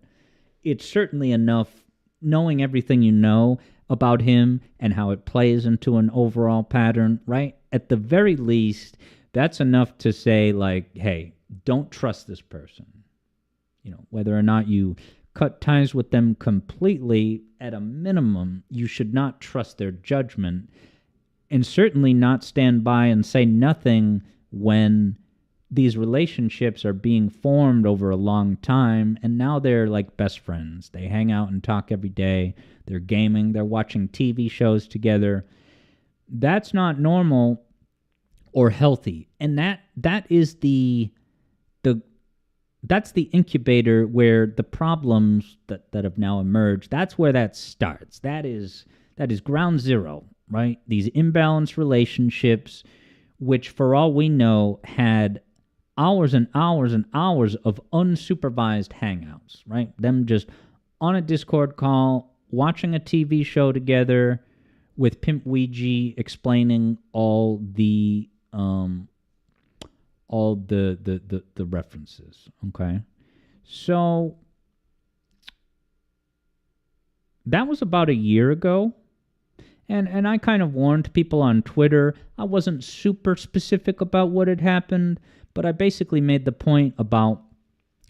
it's certainly enough, knowing everything you know about him and how it plays into an overall pattern, right? At the very least, that's enough to say, like, hey, don't trust this person. Whether or not you cut ties with them completely, at a minimum, you should not trust their judgment, and certainly not stand by and say nothing when these relationships are being formed over a long time, and now they're like best friends. They hang out and talk every day. They're gaming. They're watching TV shows together. That's not normal or healthy, and that is that's the incubator where the problems that have now emerged, that's where that starts. That is ground zero, right? These imbalanced relationships, which for all we know had hours and hours and hours of unsupervised hangouts, right? Them just on a Discord call, watching a TV show together with PimpUigi explaining all the references, okay? So that was about a year ago, and I kind of warned people on Twitter. I wasn't super specific about what had happened, but I basically made the point about,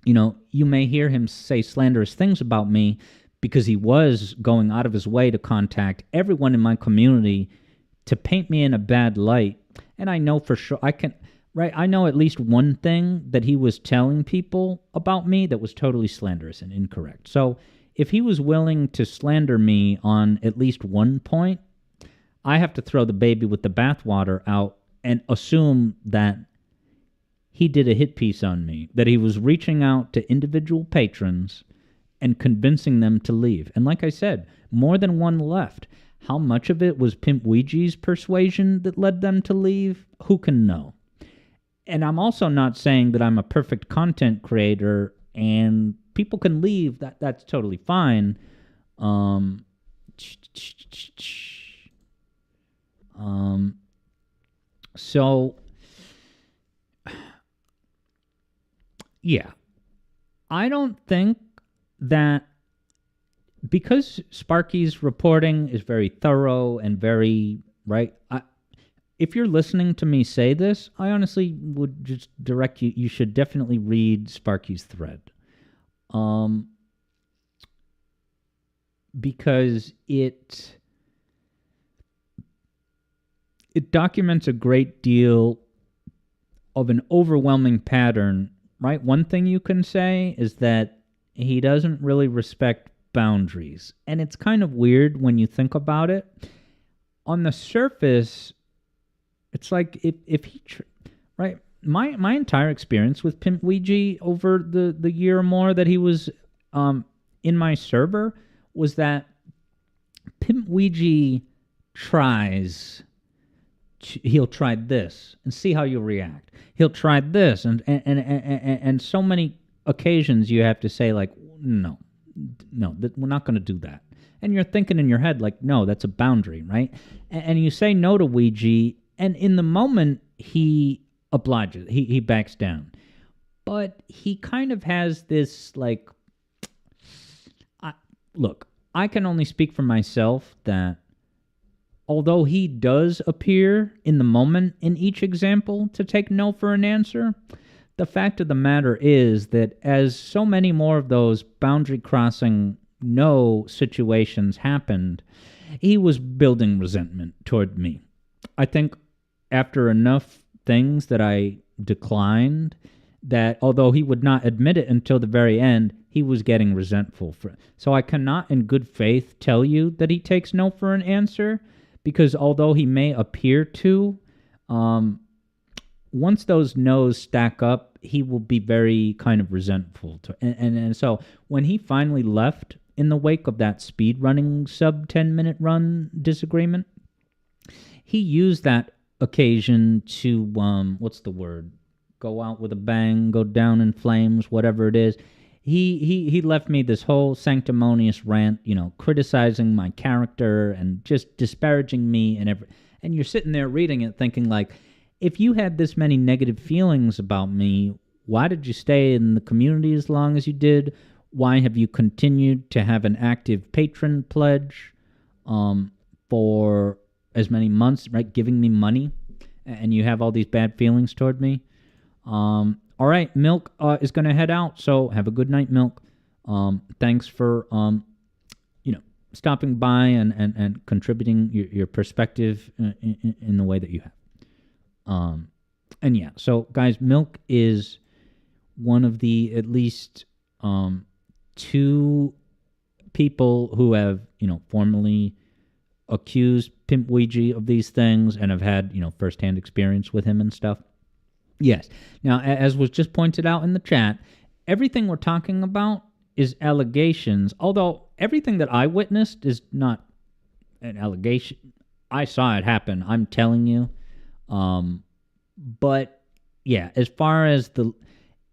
you may hear him say slanderous things about me because he was going out of his way to contact everyone in my community to paint me in a bad light. And I know for sure I know at least one thing that he was telling people about me that was totally slanderous and incorrect. So if he was willing to slander me on at least one point, I have to throw the baby with the bathwater out and assume that he did a hit piece on me, that he was reaching out to individual patrons and convincing them to leave. And like I said, more than one left. How much of it was PimpUigi's persuasion that led them to leave? Who can know? And I'm also not saying that I'm a perfect content creator and people can leave. That's totally fine. So, yeah. I don't think that because Sparky's reporting is very thorough and very, right, if you're listening to me say this, I honestly would just direct you, you should definitely read Sparky's thread. Because it documents a great deal of an overwhelming pattern, right? One thing you can say is that he doesn't really respect boundaries. And it's kind of weird when you think about it. On the surface, it's like if he, right? My entire experience with PimpUigi over the year or more that he was in my server was that PimpUigi tries. He'll try this and see how you'll react. He'll try this and so many occasions you have to say like, no, we're not going to do that. And you're thinking in your head like, no, that's a boundary, right? And you say no to Ouija, and in the moment he obliges, he backs down. But he kind of has this like, look, I can only speak for myself that although he does appear in the moment in each example to take no for an answer, the fact of the matter is that as so many more of those boundary crossing no situations happened, he was building resentment toward me. I think after enough things that I declined, that although he would not admit it until the very end, he was getting resentful. So I cannot in good faith tell you that he takes no for an answer, because although he may appear to, once those no's stack up, he will be very kind of resentful. And so when he finally left in the wake of that speedrunning sub 10-minute run disagreement, he used that occasion to, what's the word? Go out with a bang, go down in flames, whatever it is. He left me this whole sanctimonious rant, criticizing my character and just disparaging me and you're sitting there reading it thinking like, if you had this many negative feelings about me, why did you stay in the community as long as you did? Why have you continued to have an active patron pledge for as many months, right? Giving me money, and you have all these bad feelings toward me. All right, Milk is going to head out, so have a good night, Milk. Thanks for stopping by and contributing your perspective in the way that you have. And yeah, so guys, Milk is one of the at least 2 people who have formally accused PimpUigi of these things and have had firsthand experience with him and stuff. Yes. Now, as was just pointed out in the chat, everything we're talking about is allegations, although everything that I witnessed is not an allegation. I saw it happen, I'm telling you. But, yeah, as far as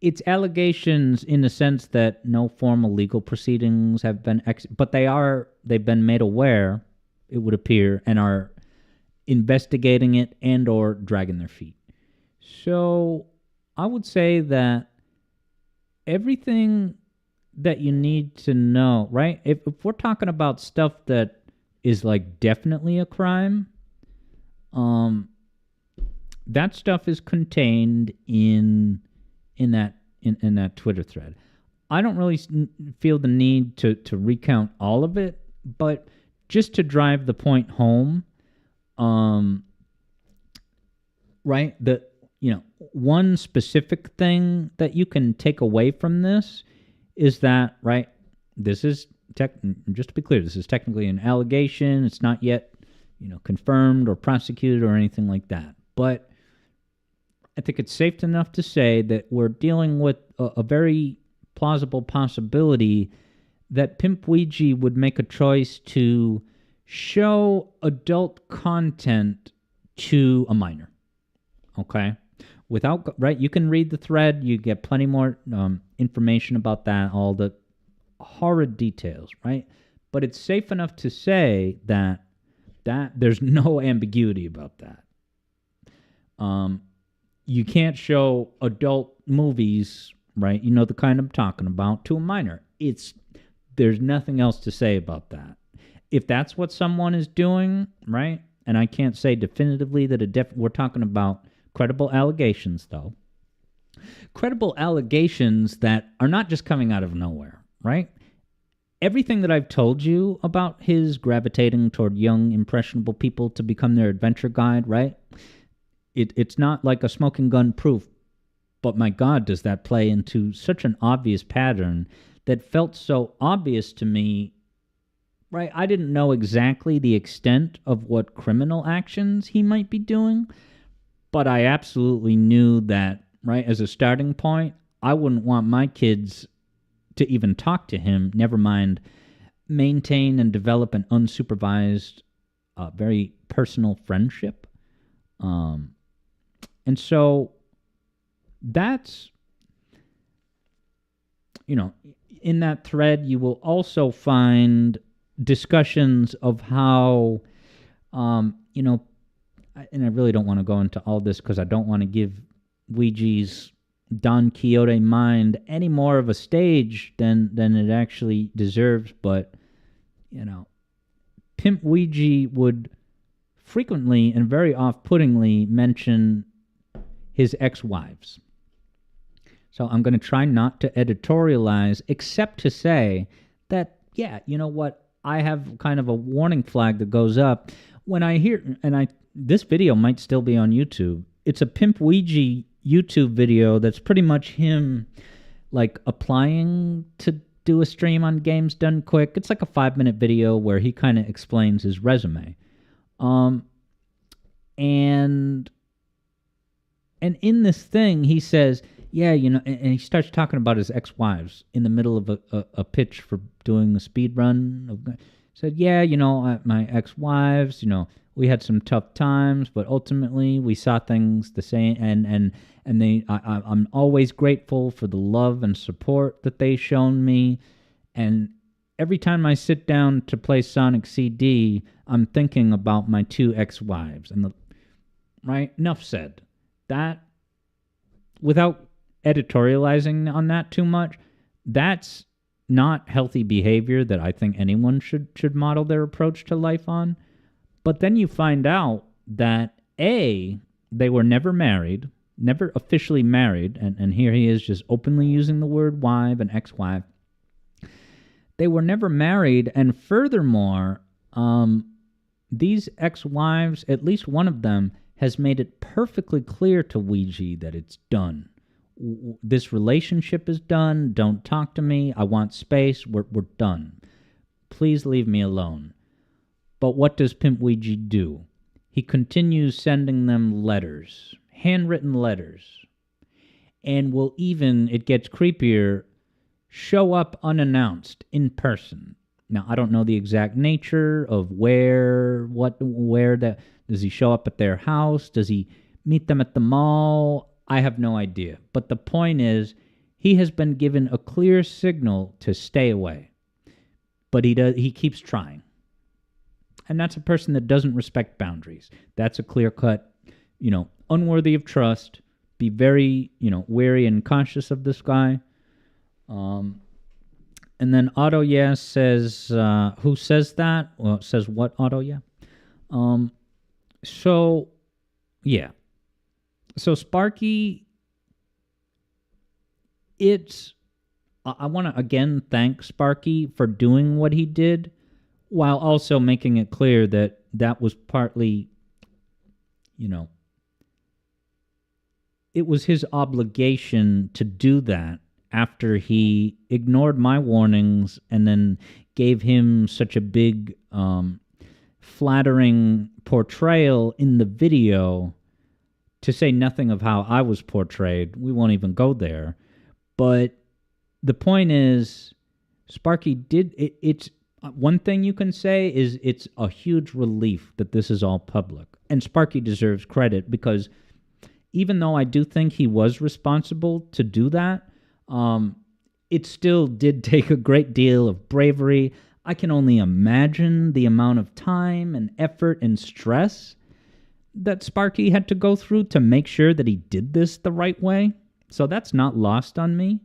it's allegations in the sense that no formal legal proceedings have been, but they've been made aware, it would appear, and are investigating it and or dragging their feet. So I would say that everything that you need to know, right? If we're talking about stuff that is like definitely a crime, that stuff is contained in that Twitter thread. I don't really feel the need to recount all of it, but just to drive the point home, right? One specific thing that you can take away from this is that, right, this is, just to be clear, this is technically an allegation. It's not yet, confirmed or prosecuted or anything like that. But I think it's safe enough to say that we're dealing with a very plausible possibility that PimpUigi would make a choice to show adult content to a minor. Okay? Right? You can read the thread. You get plenty more information about that, all the horrid details, right? But it's safe enough to say that there's no ambiguity about that. You can't show adult movies, right? You know the kind I'm talking about, to a minor. There's nothing else to say about that. If that's what someone is doing, right? And I can't say definitively that we're talking about credible allegations, though. Credible allegations that are not just coming out of nowhere, right? Everything that I've told you about his gravitating toward young, impressionable people to become their adventure guide, right? It's not like a smoking gun proof, but my God, does that play into such an obvious pattern that felt so obvious to me, right? I didn't know exactly the extent of what criminal actions he might be doing, but I absolutely knew that, right, as a starting point, I wouldn't want my kids to even talk to him, never mind maintain and develop an unsupervised, very personal friendship. And so that's, in that thread, you will also find discussions of how, and I really don't want to go into all this because I don't want to give Ouija's Don Quixote mind any more of a stage than it actually deserves. But, PimpUigi would frequently and very off-puttingly mention his ex-wives. So I'm going to try not to editorialize, except to say that, yeah, you know what? I have kind of a warning flag that goes up when I hear, this video might still be on YouTube. It's a PimpUigi YouTube video that's pretty much him, like, applying to do a stream on Games Done Quick. It's like a 5-minute video where he kind of explains his resume. And in this thing, he says, yeah, and he starts talking about his ex-wives in the middle of a pitch for doing the speed run. Said, yeah, my ex-wives, we had some tough times, but ultimately we saw things the same, and I'm always grateful for the love and support that they shown me, and every time I sit down to play Sonic CD, I'm thinking about my 2 ex-wives, right? Enough said. That, without editorializing on that too much, that's not healthy behavior that I think anyone should model their approach to life on. But then you find out that, A, they were never married, never officially married, and here he is just openly using the word wife and ex-wife. They were never married, and furthermore, these ex-wives, at least one of them, has made it perfectly clear to Ouija that it's done. This relationship is done. Don't talk to me. I want space. We're done. Please leave me alone. But what does PimpUigi do? He continues sending them letters, handwritten letters, and will even, it gets creepier, show up unannounced in person. Now, I don't know the exact nature of where does he show up at their house? Does he meet them at the mall? I have no idea. But the point is, he has been given a clear signal to stay away. But he keeps trying. And that's a person that doesn't respect boundaries. That's a clear-cut, unworthy of trust. Be very, wary and conscious of this guy. And then Otto Yeah says, who says that? Well, it says what, Otto Yeah? So, yeah. So Sparky, I want to again thank Sparky for doing what he did, while also making it clear that that was partly, it was his obligation to do that after he ignored my warnings and then gave him such a big, flattering portrayal in the video to say nothing of how I was portrayed. We won't even go there. But the point is, Sparky did it. It's one thing you can say is it's a huge relief that this is all public. And Sparky deserves credit because even though I do think he was responsible to do that, it still did take a great deal of bravery. I can only imagine the amount of time and effort and stress that Sparky had to go through to make sure that he did this the right way. So that's not lost on me.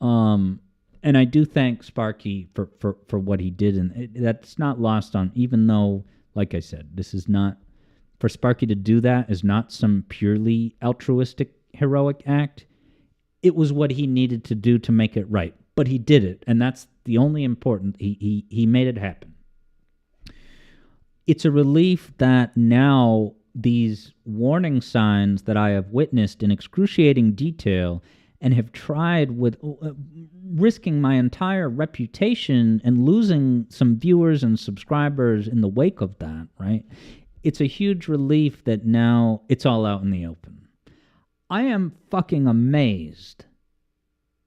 And I do thank Sparky for what he did. And that's not lost on, even though, like I said, this is not, for Sparky to do that is not some purely altruistic, heroic act. It was what he needed to do to make it right. But he did it, and that's the only important. He made it happen. It's a relief that now these warning signs that I have witnessed in excruciating detail and have tried with risking my entire reputation and losing some viewers and subscribers in the wake of that, right? It's a huge relief that now it's all out in the open. I am fucking amazed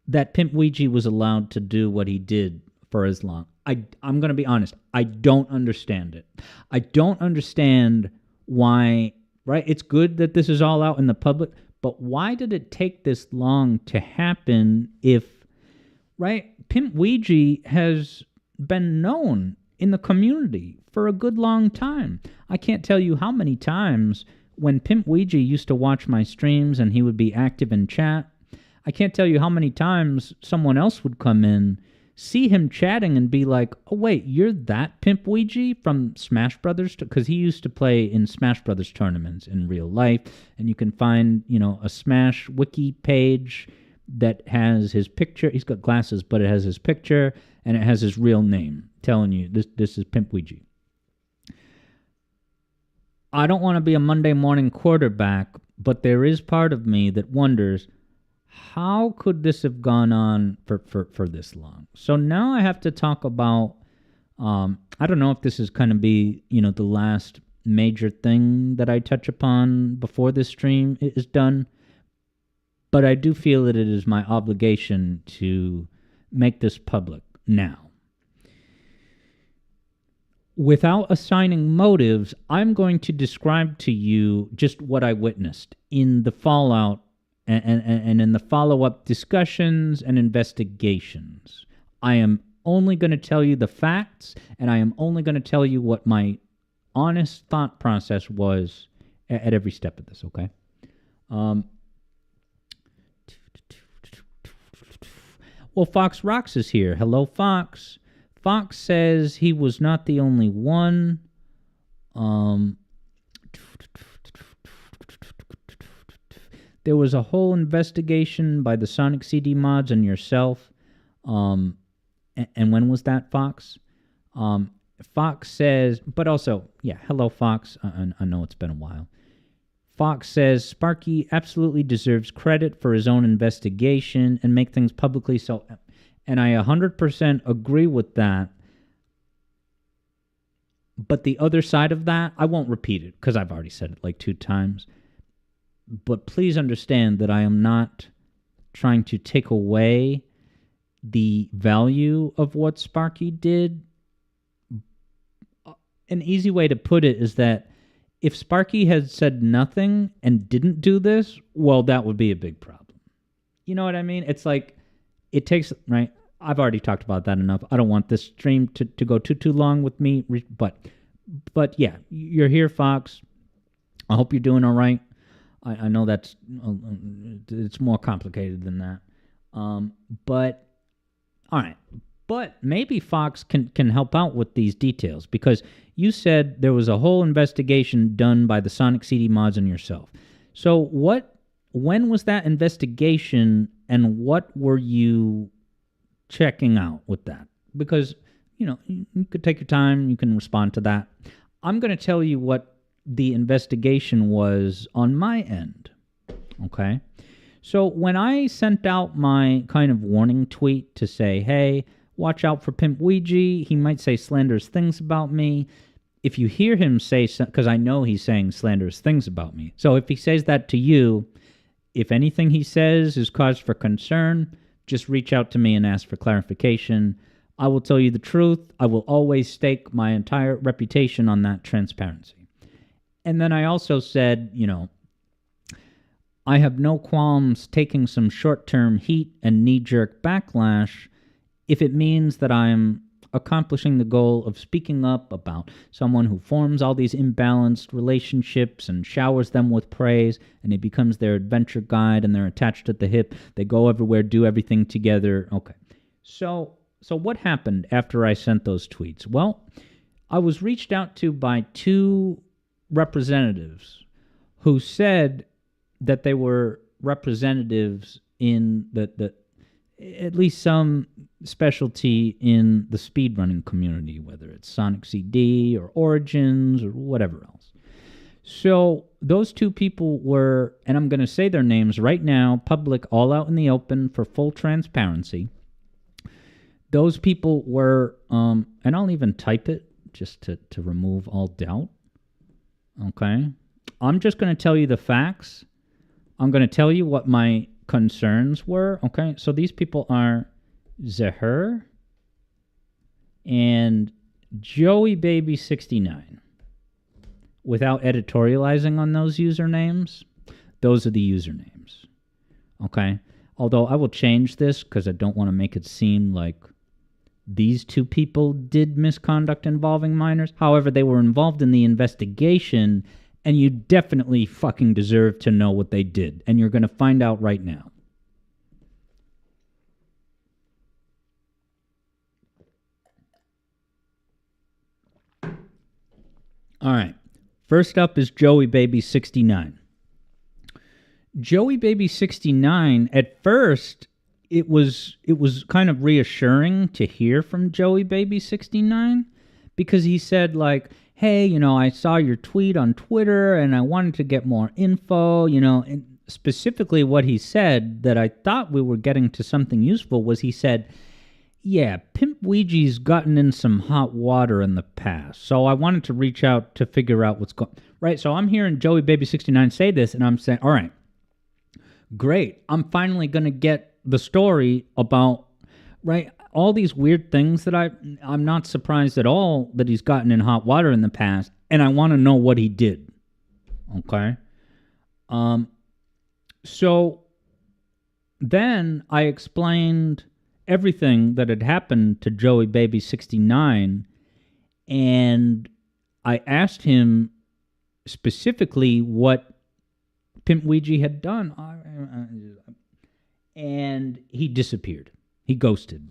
that PimpUigi was allowed to do what he did for as long. I'm going to be honest. I don't understand it. I don't understand why, right? It's good that this is all out in the public, but why did it take this long to happen if, right? PimpUigi has been known in the community for a good long time. I can't tell you how many times when PimpUigi used to watch my streams and he would be active in chat, I can't tell you how many times someone else would come in, see him chatting and be like, oh, wait, you're that PimpUigi from Smash Brothers? Because he used to play in Smash Brothers tournaments in real life. And you can find, a Smash wiki page that has his picture. He's got glasses, but it has his picture and it has his real name telling you this is PimpUigi. I don't want to be a Monday morning quarterback, but there is part of me that wonders, how could this have gone on for this long? So now I have to talk about, I don't know if this is going to be, the last major thing that I touch upon before this stream is done, but I do feel that it is my obligation to make this public now. Without assigning motives, I'm going to describe to you just what I witnessed in the fallout and in the follow-up discussions and investigations. I am only going to tell you the facts, and I am only going to tell you what my honest thought process was at every step of this, okay? Well, Fox Rocks is here. Hello, Fox. Fox says he was not the only one. There was a whole investigation by the Sonic CD mods and yourself. And when was that, Fox? Fox says, but also, yeah, hello, Fox. I know it's been a while. Fox says Sparky absolutely deserves credit for his own investigation and make things publicly so. And I 100% agree with that. But the other side of that, I won't repeat it because I've already said it like 2 times. But please understand that I am not trying to take away the value of what Sparky did. An easy way to put it is that if Sparky had said nothing and didn't do this, well, that would be a big problem. You know what I mean? It's like, it takes, right? I've already talked about that enough. I don't want this stream to go too long with me. But yeah, you're here, Fox. I hope you're doing all right. I know that's it's more complicated than that. But all right. But maybe Fox can help out with these details because you said there was a whole investigation done by the Sonic CD mods and yourself. So when was that investigation and what were you checking out with that? Because, you could take your time, you can respond to that. I'm going to tell you what the investigation was on my end, okay? So when I sent out my kind of warning tweet to say, hey, watch out for PimpUigi, he might say slanderous things about me, if you hear him say, because I know he's saying slanderous things about me. So if he says that to you, if anything he says is cause for concern, just reach out to me and ask for clarification. I will tell you the truth. I will always stake my entire reputation on that transparency. And then I also said, I have no qualms taking some short-term heat and knee-jerk backlash if it means that I'm accomplishing the goal of speaking up about someone who forms all these imbalanced relationships and showers them with praise, and it becomes their adventure guide, and they're attached at the hip. They go everywhere, do everything together. Okay. So what happened after I sent those tweets? Well, I was reached out to by 2 representatives who said that they were representatives in the at least some specialty in the speedrunning community, whether it's Sonic CD or Origins or whatever else. So those 2 people were, and I'm going to say their names right now, public, all out in the open for full transparency. Those people were, and I'll even type it just to remove all doubt. Okay? I'm just going to tell you the facts. I'm going to tell you what my concerns were. Okay, so these people are Zahir and Joey Baby 69. Without editorializing on those usernames, those are the usernames. Okay, although I will change this because I don't want to make it seem like these 2 people did misconduct involving minors. However, they were involved in the investigation, and you definitely fucking deserve to know what they did. And you're going to find out right now. All right. First up is Joey Baby 69. Joey Baby 69, at first, it was kind of reassuring to hear from Joey Baby 69 because he said, like, hey, I saw your tweet on Twitter and I wanted to get more info, and specifically what he said that I thought we were getting to something useful was he said, yeah, PimpUigi's gotten in some hot water in the past, so I wanted to reach out to figure out what's going on. Right, so I'm hearing Joey Baby 69 say this and I'm saying, all right, great, I'm finally going to get the story about, right, all these weird things that I'm not surprised at all that he's gotten in hot water in the past, and I want to know what he did. Okay? So then I explained everything that had happened to Joey Baby 69, and I asked him specifically what PimpUigi had done, and he disappeared. He ghosted.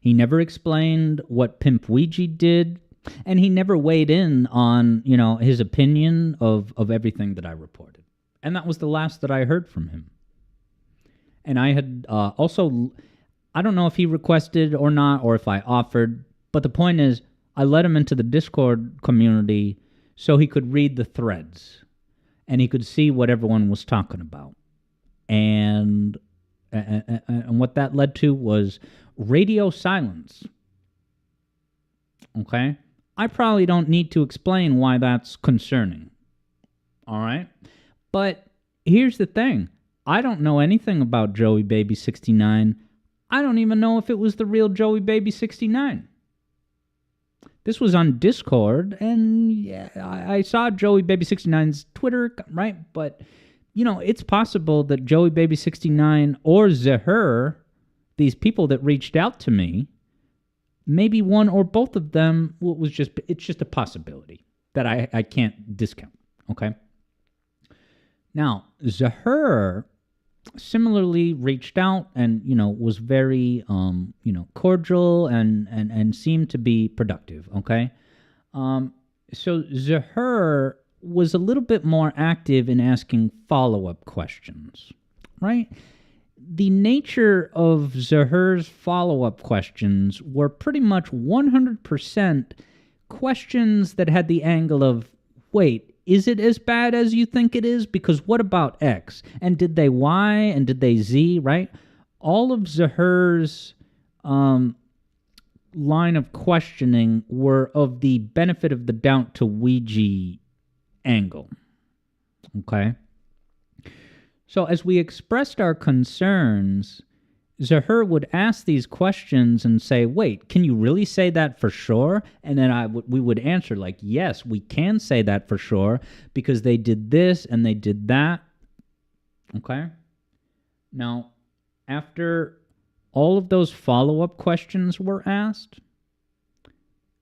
He never explained what PimpUigi did, and he never weighed in on, his opinion of everything that I reported. And that was the last that I heard from him. And I had also, I don't know if he requested or not, or if I offered, but the point is, I let him into the Discord community so he could read the threads, and he could see what everyone was talking about. And what that led to was radio silence. Okay? I probably don't need to explain why that's concerning. All right? But here's the thing. I don't know anything about Joey Baby 69. I don't even know if it was the real Joey Baby 69. This was on Discord, and yeah, I saw Joey Baby 69's Twitter, right? But, it's possible that Joey Baby 69 or Zahir, these people that reached out to me, maybe one or both of them it's just a possibility that I can't discount, okay? Now, Zahir similarly reached out and, was very, cordial and seemed to be productive, okay? So Zahir was a little bit more active in asking follow-up questions, right? The nature of Zahir's follow-up questions were pretty much 100% questions that had the angle of, wait, is it as bad as you think it is? Because what about X? And did they Y? And did they Z, right? All of Zahir's line of questioning were of the benefit of the doubt to Ouija angle. Okay? So as we expressed our concerns, Zahir would ask these questions and say, wait, can you really say that for sure? And then we would answer like, yes, we can say that for sure because they did this and they did that. Okay? Now, after all of those follow-up questions were asked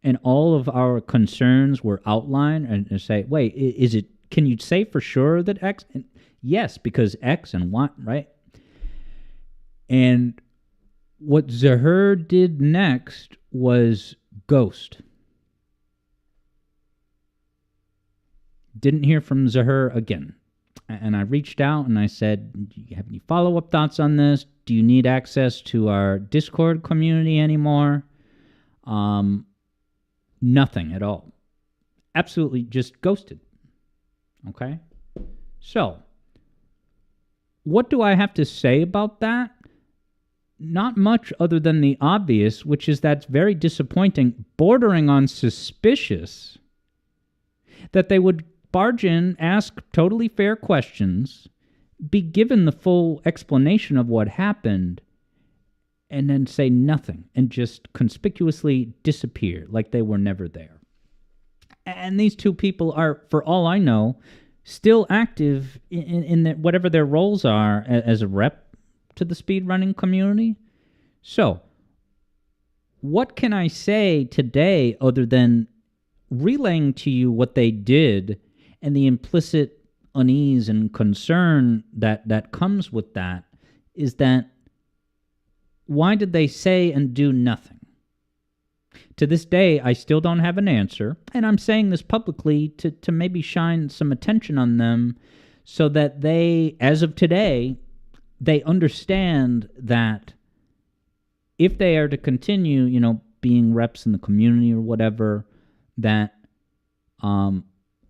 and all of our concerns were outlined and say, wait, can you say for sure that X? And yes, because X and Y, right? And what Zahir did next was ghost. Didn't hear from Zahir again. And I reached out and I said, do you have any follow-up thoughts on this? Do you need access to our Discord community anymore? Nothing at all. Absolutely just ghosted. Okay? So, what do I have to say about that? Not much other than the obvious, which is that's very disappointing, bordering on suspicious, that they would barge in, ask totally fair questions, be given the full explanation of what happened, and then say nothing and just conspicuously disappear like they were never there. And these two people are, for all I know, still active in whatever their roles are as a rep to the speedrunning community. So, what can I say today other than relaying to you what they did and the implicit unease and concern that comes with that is that why did they say and do nothing? To this day, I still don't have an answer, and I'm saying this publicly to maybe shine some attention on them so that they, as of today, they understand that if they are to continue, being reps in the community or whatever, that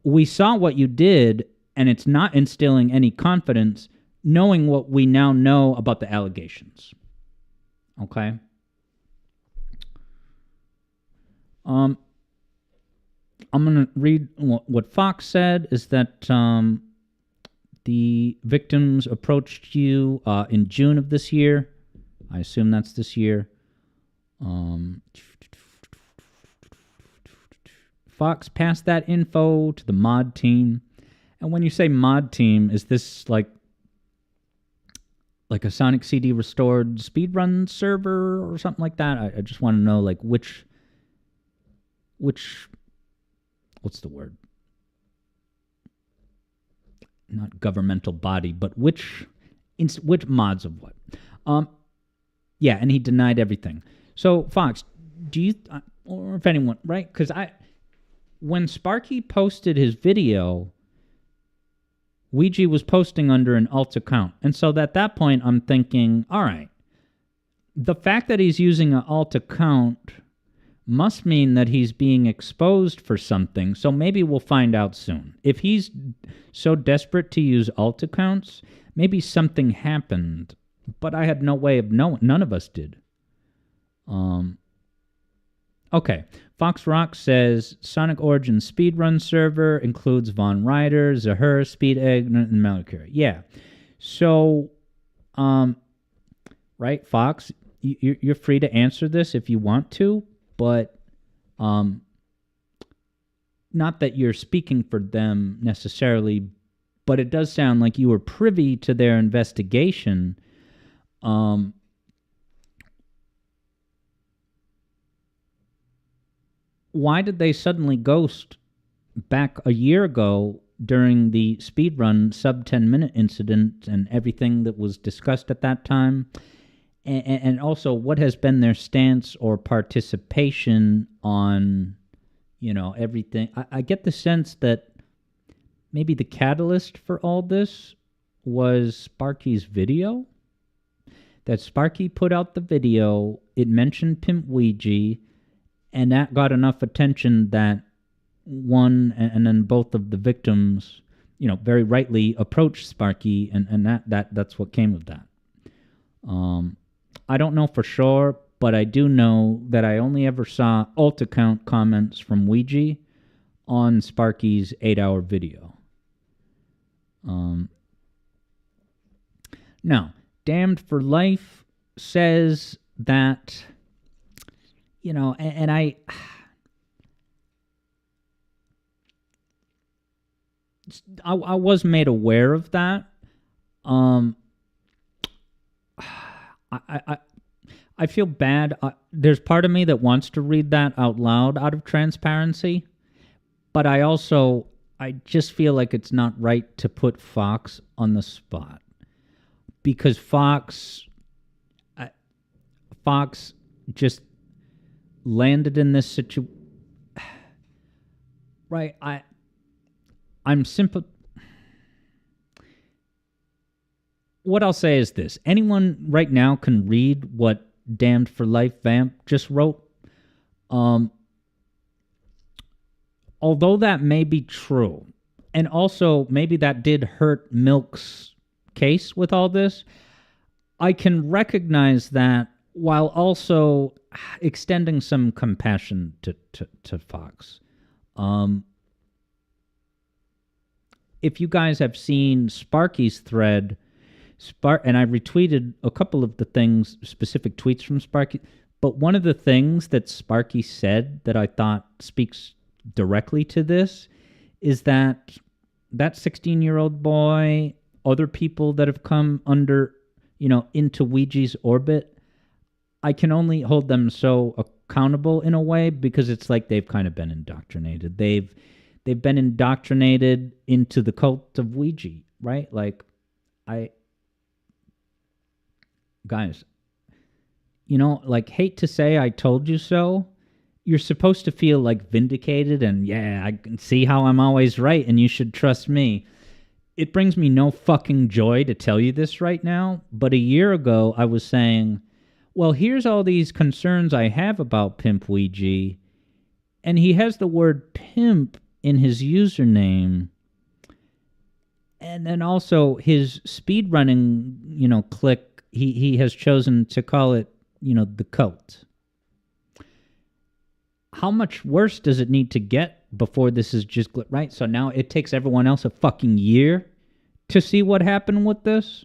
we saw what you did, and it's not instilling any confidence, knowing what we now know about the allegations. Okay? I'm going to read what Fox said, is that the victims approached you in June of this year. I assume that's this year. Fox passed that info to the mod team. And when you say mod team, is this like a Sonic CD restored speedrun server or something like that? I just want to know like which what's the word? Not governmental body, but which mods of what? Yeah, and he denied everything. So Fox, do you, or if anyone, right? Because when Sparky posted his video, Ouija was posting under an alt account. And so at that point, I'm thinking, all right, the fact that he's using an alt account must mean that he's being exposed for something, so maybe we'll find out soon. If he's so desperate to use alt accounts, maybe something happened, but I had no way of knowing. None of us did. Okay. Fox Rock says Sonic Origin speedrun server includes Von Ryder, Zahir, Speed Egg, and Malakir. Yeah. So, right, Fox, you're free to answer this if you want to, but not that you're speaking for them necessarily, but it does sound like you were privy to their investigation. Why did they suddenly ghost back a year ago during the speedrun sub 10-minute incident and everything that was discussed at that time? And also, what has been their stance or participation on, everything? I get the sense that maybe the catalyst for all this was Sparky's video. That Sparky put out the video, it mentioned PimpUigi, and that got enough attention that one and then both of the victims, very rightly approached Sparky, and that's what came of that. I don't know for sure, but I do know that I only ever saw alt account comments from Ouija on Sparky's 8-hour video. Now, Damned for Life says that, you know, and I was made aware of that. I feel bad. There's part of me that wants to read that out loud out of transparency, but I just feel like it's not right to put Fox on the spot, because Fox just landed in this situation. Right, I'm simple. What I'll say is this: anyone right now can read what Damned for Life Vamp just wrote. Although that may be true, and also maybe that did hurt Milk's case with all this, I can recognize that while also extending some compassion to Fox. If you guys have seen Sparky's thread, and I retweeted a couple of the things, specific tweets from Sparky, but one of the things that Sparky said that I thought speaks directly to this is that 16-year-old boy, other people that have come under, into Ouija's orbit, I can only hold them so accountable in a way because it's like they've kind of been indoctrinated. They've been indoctrinated into the cult of Ouija, right? Like, guys, hate to say I told you so. You're supposed to feel like vindicated and, yeah, I can see how I'm always right and you should trust me. It brings me no fucking joy to tell you this right now, but a year ago I was saying, well, here's all these concerns I have about PimpUigi, and he has the word pimp in his username, and then also his speedrunning, click, he has chosen to call it, the cult. How much worse does it need to get before this is just, right? So now it takes everyone else a fucking year to see what happened with this.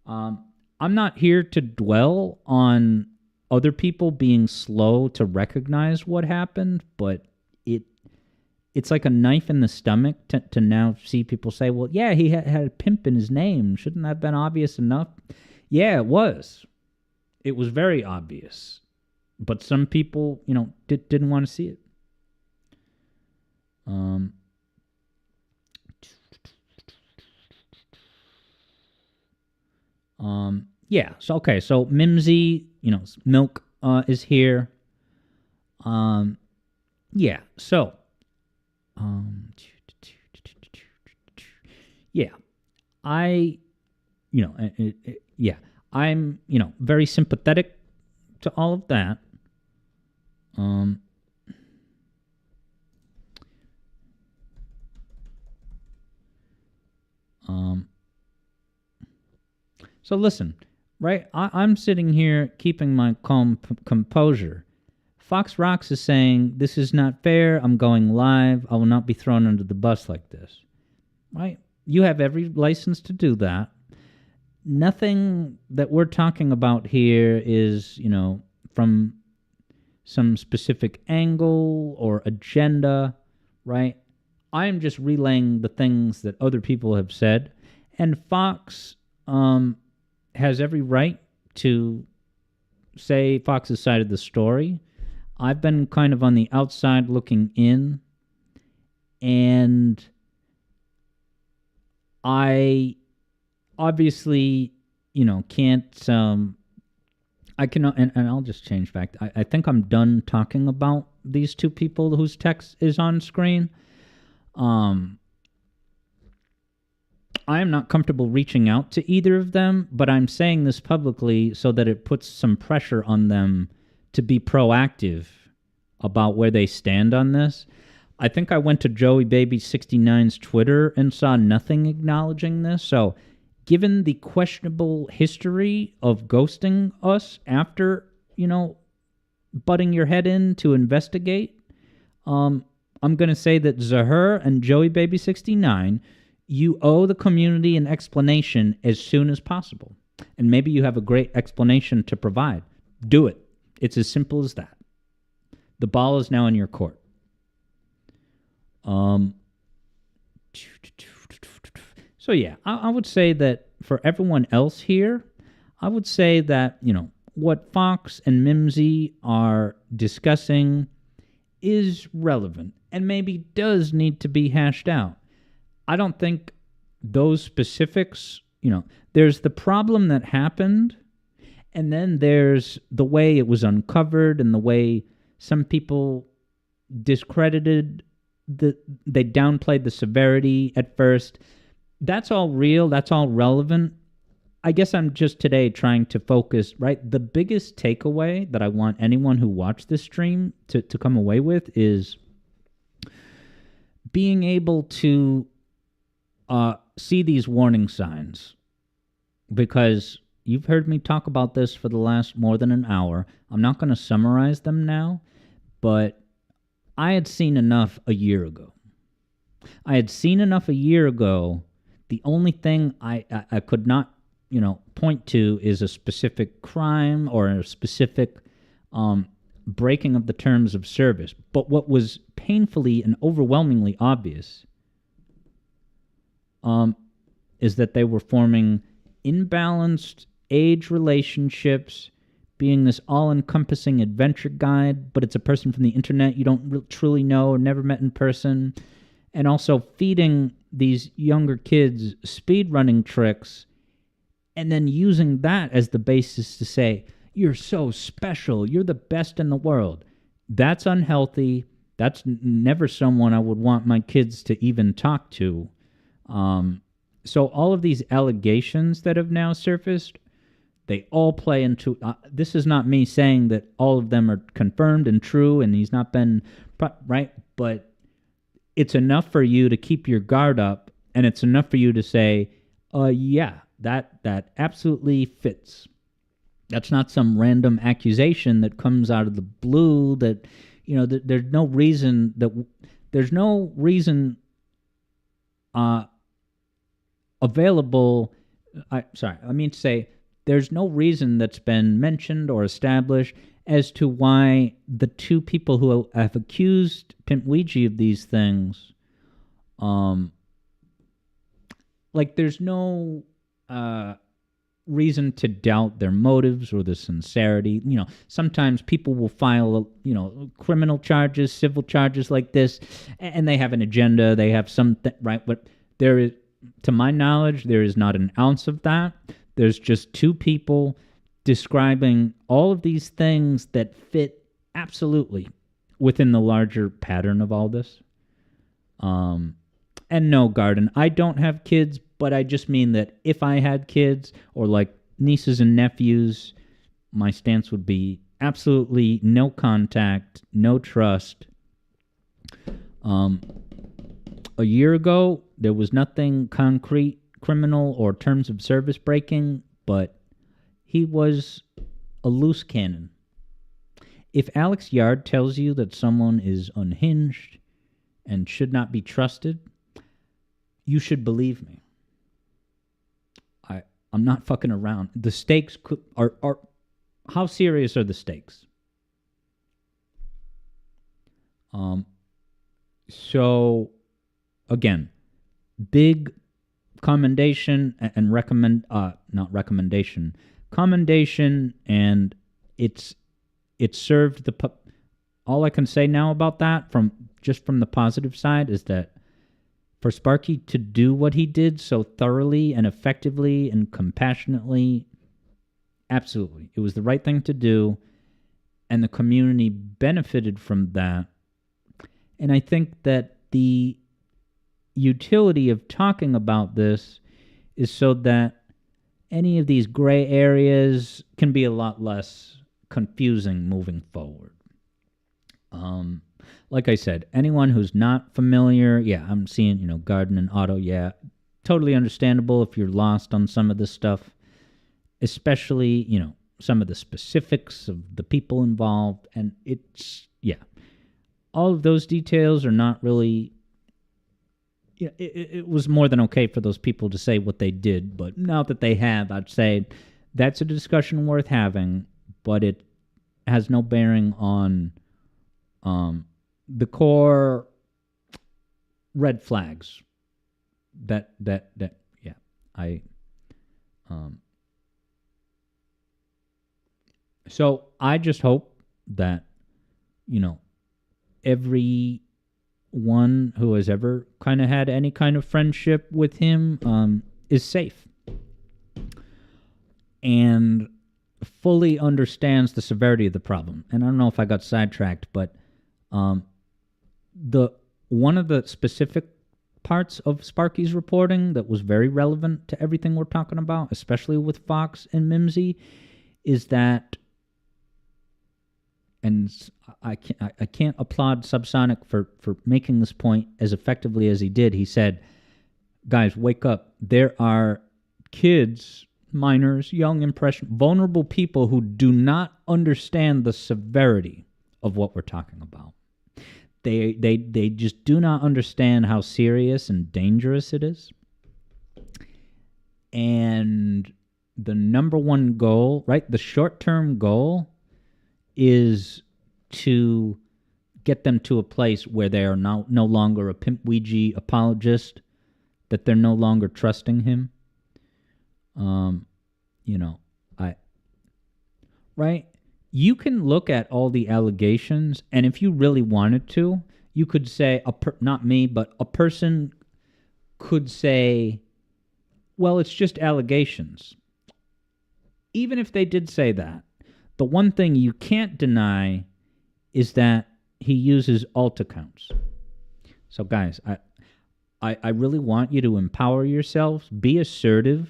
I'm not here to dwell on other people being slow to recognize what happened, but it's like a knife in the stomach to now see people say, well, yeah, he had a pimp in his name. Shouldn't that have been obvious enough? Yeah, it was. It was very obvious. But some people, didn't want to see it. Yeah, so, okay, so Mimsy, Milk is here. Yeah, so, yeah, I'm, very sympathetic to all of that. So listen, right? I'm sitting here keeping my calm composure. Fox Rocks is saying, this is not fair. I'm going live. I will not be thrown under the bus like this. Right? You have every license to do that. Nothing that we're talking about here is, from some specific angle or agenda, right? I am just relaying the things that other people have said. And Fox has every right to say Fox's side of the story. I've been kind of on the outside looking in, and I obviously, can't, I can, and I'll just change back. I think I'm done talking about these two people whose text is on screen. I am not comfortable reaching out to either of them, but I'm saying this publicly so that it puts some pressure on them to be proactive about where they stand on this. I think I went to Joey Baby 69's Twitter and saw nothing acknowledging this. So given the questionable history of ghosting us after, butting your head in to investigate, I'm going to say that Zahir and Joey Baby 69, you owe the community an explanation as soon as possible. And maybe you have a great explanation to provide. Do it. It's as simple as that. The ball is now in your court. So yeah, I would say that for everyone else here, I would say that, what Fox and Mimsy are discussing is relevant and maybe does need to be hashed out. I don't think those specifics, there's the problem that happened, and then there's the way it was uncovered and the way some people discredited they downplayed the severity at first. That's all real. That's all relevant. I guess I'm just today trying to focus, right? The biggest takeaway that I want anyone who watched this stream to come away with is being able to see these warning signs. Because you've heard me talk about this for the last more than an hour. I'm not going to summarize them now, but I had seen enough a year ago. The only thing I could not, point to is a specific crime or a specific breaking of the terms of service. But what was painfully and overwhelmingly obvious is that they were forming imbalanced age relationships, being this all-encompassing adventure guide, but it's a person from the internet you don't truly know or never met in person, and also feeding these younger kids speedrunning tricks, and then using that as the basis to say, you're so special, you're the best in the world. That's unhealthy. That's never someone I would want my kids to even talk to. So all of these allegations that have now surfaced, they all play into... this is not me saying that all of them are confirmed and true and he's not been... right? But it's enough for you to keep your guard up, and it's enough for you to say, yeah, that absolutely fits. That's not some random accusation that comes out of the blue that, there's no reason available. There's no reason that's been mentioned or established as to why the two people who have accused PimpUigi of these things, there's no reason to doubt their motives or the sincerity. Sometimes people will file, criminal charges, civil charges like this, and they have an agenda. They have something, right? But there is, to my knowledge, there is not an ounce of that. There's just two people describing all of these things that fit absolutely within the larger pattern of all this. And no, Garden, I don't have kids, but I just mean that if I had kids or like nieces and nephews, my stance would be absolutely no contact, no trust. A year ago, there was nothing concrete, criminal, or terms of service breaking, but he was a loose cannon. If Alex Yard tells you that someone is unhinged and should not be trusted, you should believe me. I'm not fucking around. The stakes are how serious are the stakes? So again, big commendation and commendation, and it served the all I can say now about that from the positive side is that for Sparky to do what he did so thoroughly and effectively and compassionately, absolutely. It was the right thing to do, and the community benefited from that. And I think that the utility of talking about this is so that any of these gray areas can be a lot less confusing moving forward. Like I said, anyone who's not familiar, yeah, I'm seeing, Garden and Otto, yeah, totally understandable if you're lost on some of this stuff, especially, some of the specifics of the people involved. And it's, all of those details are not really, it was more than okay for those people to say what they did. But now that they have, I'd say that's a discussion worth having, but it has no bearing on the core red flags that so I just hope that everyone who has ever kind of had any kind of friendship with him is safe and fully understands the severity of the problem. And I don't know if I got sidetracked, but one of the specific parts of Sparky's reporting that was very relevant to everything we're talking about, especially with Fox and Mimsy, is that, and I can't applaud Subsonic for making this point as effectively as he did. He said, guys, wake up. There are kids, minors, young, vulnerable people who do not understand the severity of what we're talking about. They just do not understand how serious and dangerous it is. And the number one goal, right, the short-term goal is to get them to a place where they are no longer a PimpUigi apologist, that they're no longer trusting him. Right? You can look at all the allegations, and if you really wanted to, you could say, not me, but a person could say, well, it's just allegations. Even if they did say that, the one thing you can't deny is that he uses alt accounts. So, guys, I really want you to empower yourselves. Be assertive.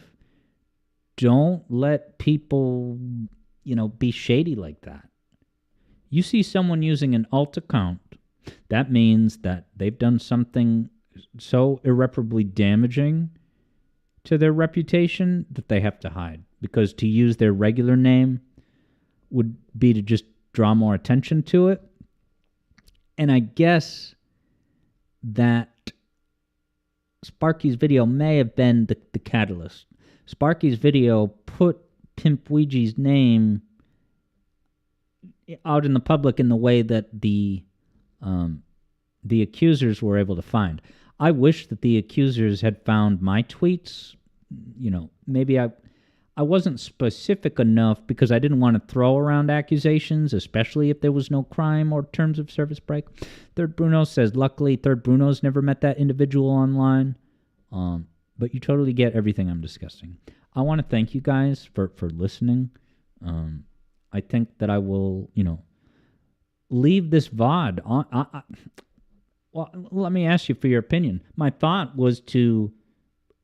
Don't let people, be shady like that. You see someone using an alt account, that means that they've done something so irreparably damaging to their reputation that they have to hide. Because to use their regular name would be to just draw more attention to it. And I guess that Sparky's video may have been the catalyst. Sparky's video put PimpUigi's name out in the public in the way that the accusers were able to find. I wish that the accusers had found my tweets. Maybe I wasn't specific enough because I didn't want to throw around accusations, especially if there was no crime or terms of service break. Third Bruno says, luckily, Third Bruno's never met that individual online. But you totally get everything I'm discussing. I want to thank you guys for listening. I think that I will, leave this VOD on. Well, let me ask you for your opinion. My thought was to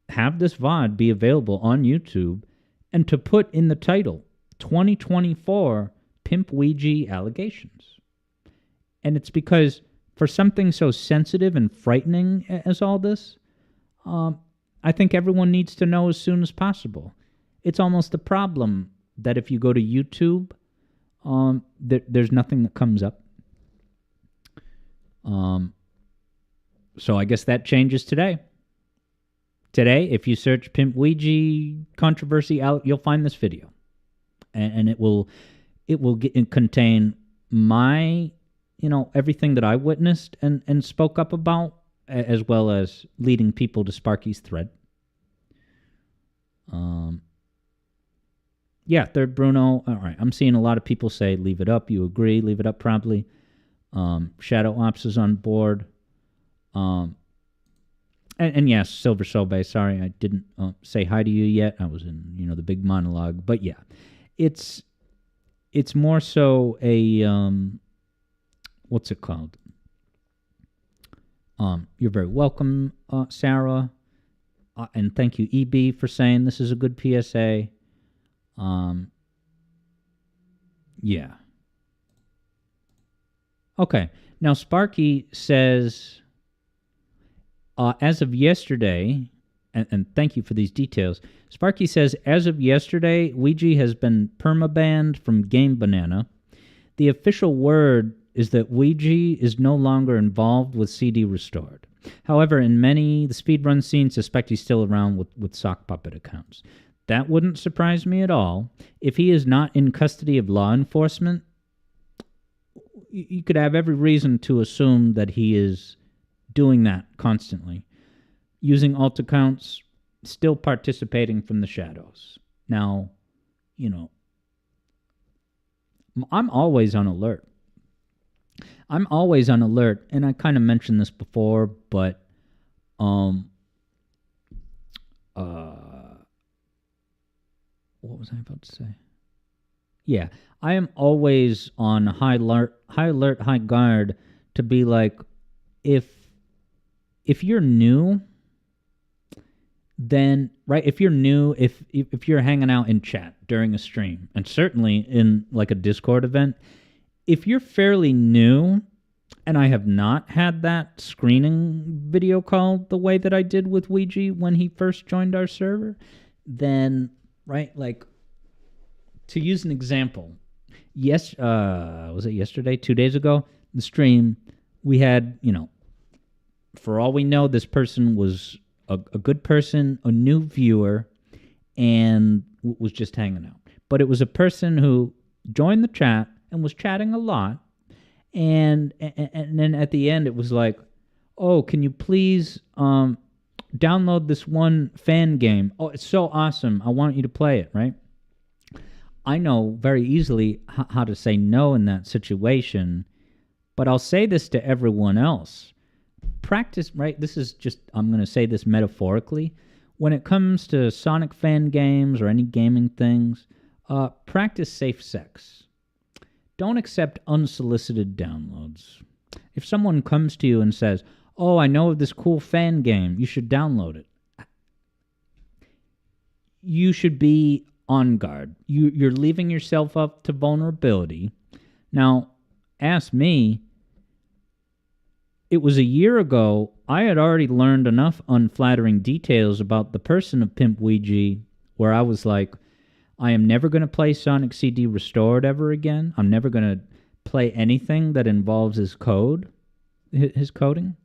have this VOD be available on YouTube and to put in the title 2024 PimpUigi allegations. And it's because for something so sensitive and frightening as all this, I think everyone needs to know as soon as possible. It's almost a problem that if you go to YouTube, there's nothing that comes up. So I guess that changes today. Today, if you search PimpUigi controversy out, you'll find this video, and it will contain my, everything that I witnessed and spoke up about, as well as leading people to Sparky's thread. Third Bruno. All right, I'm seeing a lot of people say leave it up. You agree? Leave it up probably. Shadow Ops is on board. And yes, Silver Sobe, sorry I didn't say hi to you yet. I was in, the big monologue. But yeah, it's more so a, what's it called? You're very welcome, Sarah. And thank you, EB, for saying this is a good PSA. Yeah. Okay. Now, Sparky says, as of yesterday, and thank you for these details. Sparky says, as of yesterday, Ouija has been permabanned from Game Banana. The official word is that Ouija is no longer involved with CD Restored. However, in the speedrun scene suspect he's still around with sock puppet accounts. That wouldn't surprise me at all. If he is not in custody of law enforcement, you could have every reason to assume that he is doing that constantly. Using alt accounts, still participating from the shadows. Now, I'm always on alert. And I kind of mentioned this before, but what was I about to say? Yeah, I am always on high alert, high guard to be like, if you're new, then if you're hanging out in chat during a stream, and certainly in like a Discord event, if you're fairly new, and I have not had that screening video call the way that I did with Ouija when he first joined our server, then to use an example, was it yesterday, 2 days ago, the stream, we had, for all we know, this person was a good person, a new viewer, and was just hanging out. But it was a person who joined the chat and was chatting a lot, and then at the end it was like, oh, can you please download this one fan game? Oh, it's so awesome. I want you to play it, right? I know very easily how to say no in that situation, but I'll say this to everyone else. Practice, this is just, I'm going to say this metaphorically. When it comes to Sonic fan games or any gaming things, practice safe sex. Don't accept unsolicited downloads. If someone comes to you and says, oh, I know of this cool fan game, you should download it, you should be on guard. You're leaving yourself up to vulnerability. Now, ask me, it was a year ago, I had already learned enough unflattering details about the person of PimpUigi where I was like, I am never going to play Sonic CD Restored ever again. I'm never going to play anything that involves his code, his coding.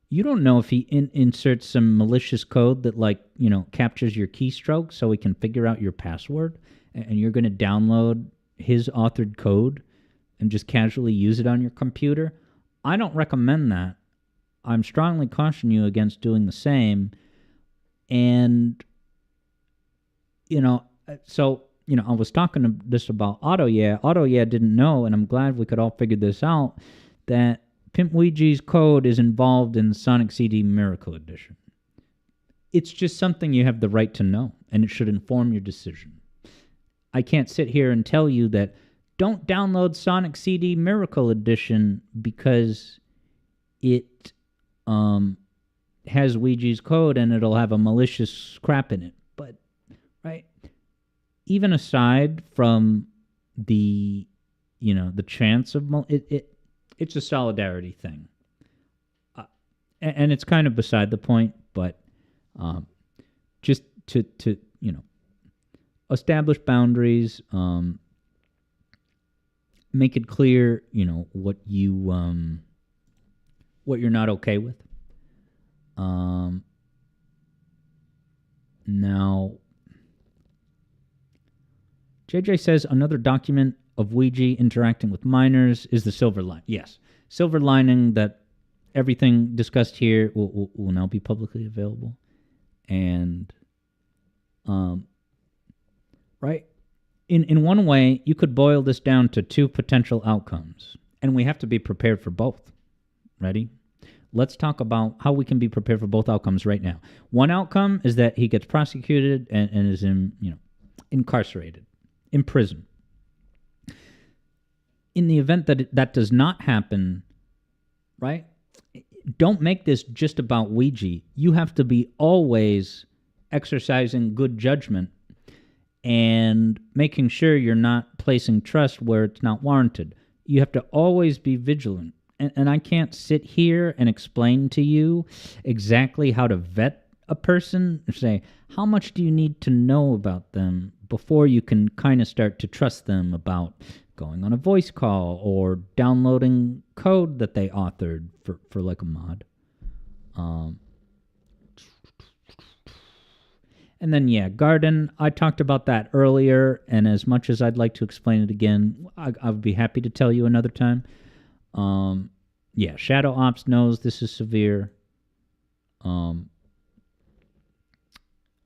You don't know if he inserts some malicious code that, captures your keystroke so he can figure out your password, and you're going to download his authored code and just casually use it on your computer. I don't recommend that. I'm strongly cautioning you against doing the same. And, I was talking to this about Auto Yeah. Auto Yeah didn't know, and I'm glad we could all figure this out, that PimpUigi's code is involved in Sonic CD Miracle Edition. It's just something you have the right to know, and it should inform your decision. I can't sit here and tell you that don't download Sonic CD Miracle Edition because it has Ouija's code and it'll have a malicious crap in it. But, even aside from the chance of it's a solidarity thing. And it's kind of beside the point, but just to establish boundaries, make it clear, what you're not okay with. Now, JJ says another document of Ouija interacting with minors is the silver line. Yes, silver lining that everything discussed here will now be publicly available. And, in one way, you could boil this down to two potential outcomes. And we have to be prepared for both. Ready? Let's talk about how we can be prepared for both outcomes right now. One outcome is that he gets prosecuted and is incarcerated, in prison. In the event that that does not happen, don't make this just about Ouija. You have to be always exercising good judgment and making sure you're not placing trust where it's not warranted. You have to always be vigilant. And I can't sit here and explain to you exactly how to vet a person, say, how much do you need to know about them before you can kind of start to trust them about going on a voice call or downloading code that they authored for like a mod? And then, yeah, Garden, I talked about that earlier, and as much as I'd like to explain it again, I would be happy to tell you another time. Yeah, Shadow Ops knows this is severe.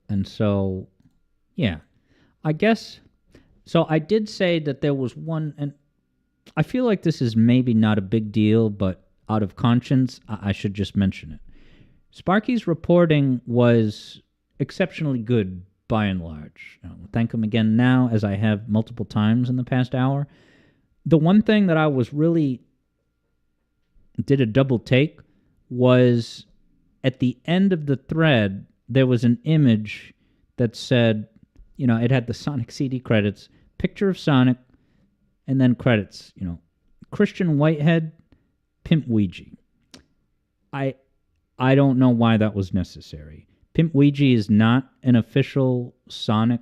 And so, yeah, I guess, so I did say that there was one, and I feel like this is maybe not a big deal, but out of conscience, I should just mention it. Sparky's reporting was exceptionally good by and large. I'll thank him again now, as I have multiple times in the past hour. The one thing that I was really did a double take was at the end of the thread, there was an image that said, it had the Sonic CD credits, picture of Sonic, and then credits, Christian Whitehead, PimpUigi. I don't know why that was necessary. PimpUigi is not an official Sonic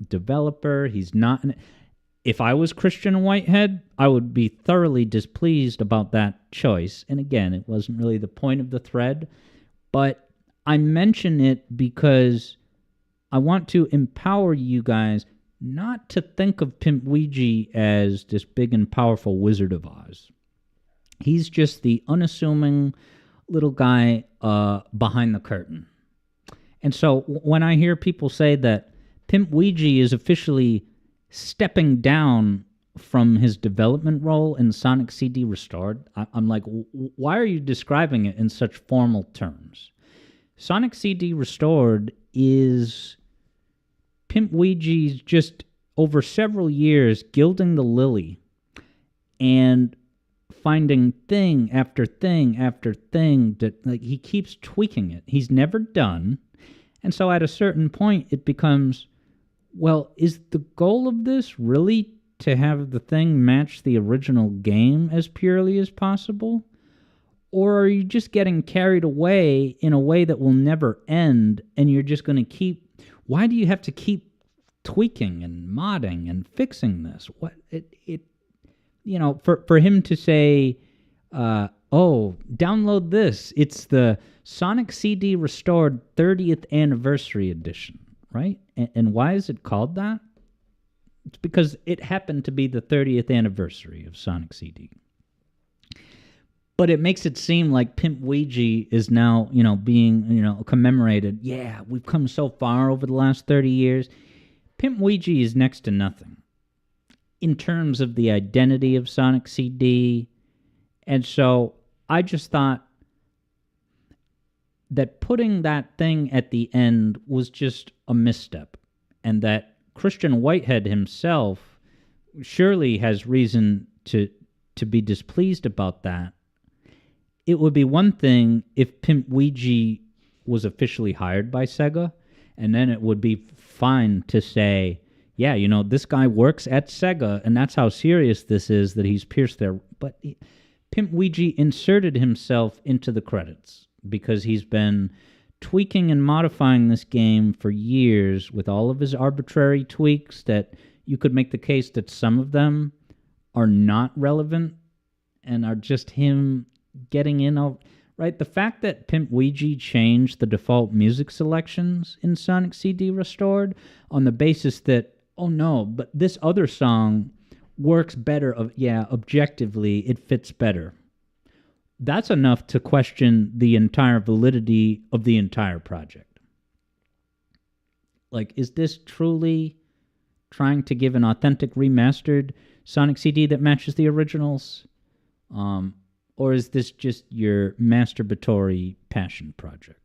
developer. He's not. If I was Christian Whitehead, I would be thoroughly displeased about that choice. And again, it wasn't really the point of the thread, but I mention it because I want to empower you guys not to think of PimpUigi as this big and powerful Wizard of Oz. He's just the unassuming little guy behind the curtain. And so when I hear people say that PimpUigi is officially stepping down from his development role in Sonic CD Restored, I'm like, why are you describing it in such formal terms? Sonic CD Restored is PimpUigi's just over several years gilding the lily and finding thing after thing after thing that, like, he keeps tweaking it. He's never done. And so at a certain point it becomes, well, is the goal of this really to have the thing match the original game as purely as possible? Or are you just getting carried away in a way that will never end, and you're just going to keep... Why do you have to keep tweaking and modding and fixing this? What for him to say, download this. It's the Sonic CD Restored 30th Anniversary Edition, right? And why is it called that? It's because it happened to be the 30th anniversary of Sonic CD. But it makes it seem like PimpUigi is now, being, commemorated. Yeah, we've come so far over the last 30 years. PimpUigi is next to nothing in terms of the identity of Sonic CD. And so I just thought that putting that thing at the end was just a misstep, and that Christian Whitehead himself surely has reason to be displeased about that. It would be one thing if PimpUigi was officially hired by Sega, and then it would be fine to say, yeah, this guy works at Sega, and that's how serious this is that he's pierced their... But PimpUigi inserted himself into the credits because he's been tweaking and modifying this game for years with all of his arbitrary tweaks that you could make the case that some of them are not relevant and are just him getting in... Right? The fact that PimpUigi changed the default music selections in Sonic CD Restored on the basis that, oh no, but this other song works better. Objectively, it fits better. That's enough to question the entire validity of the entire project. Like, is this truly trying to give an authentic remastered Sonic CD that matches the originals? Or is this just your masturbatory passion project?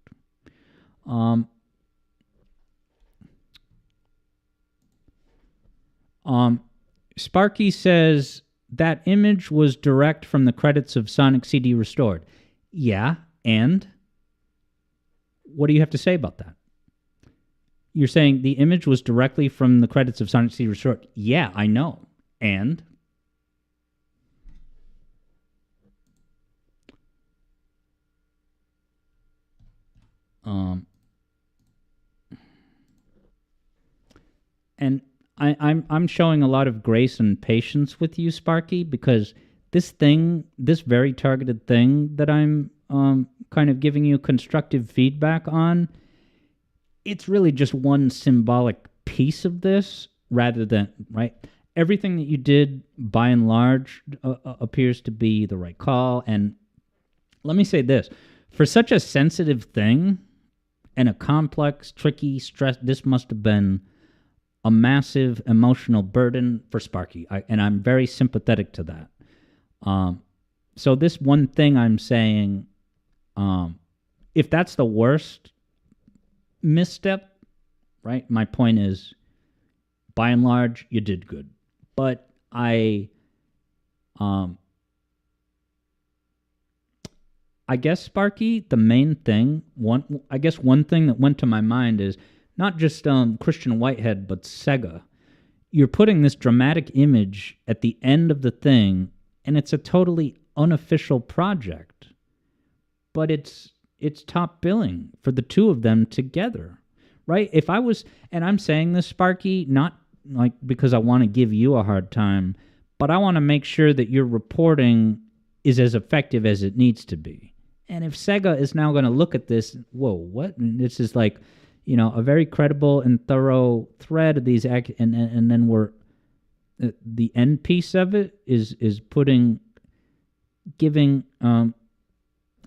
Sparky says that image was direct from the credits of Sonic CD Restored. Yeah, and? What do you have to say about that? You're saying the image was directly from the credits of Sonic CD Restored. Yeah, I know. And? And I'm showing a lot of grace and patience with you, Sparky, because this very targeted thing that I'm kind of giving you constructive feedback on, it's really just one symbolic piece of this rather than, right? Everything that you did, by and large, appears to be the right call. And let me say this. For such a sensitive thing and a complex, tricky, stress, this must have been a massive emotional burden for Sparky. And I'm very sympathetic to that. So this one thing I'm saying, if that's the worst misstep, right? My point is, by and large, you did good. But I guess, Sparky, the main thing, one thing that went to my mind is not just Christian Whitehead, but Sega. You're putting this dramatic image at the end of the thing, and it's a totally unofficial project. But it's top billing for the two of them together, right? If I was, and I'm saying this, Sparky, not like because I want to give you a hard time, but I want to make sure that your reporting is as effective as it needs to be. And if Sega is now going to look at this, whoa, what? And this is like, a very credible and thorough thread of these, and then we're the end piece of it is giving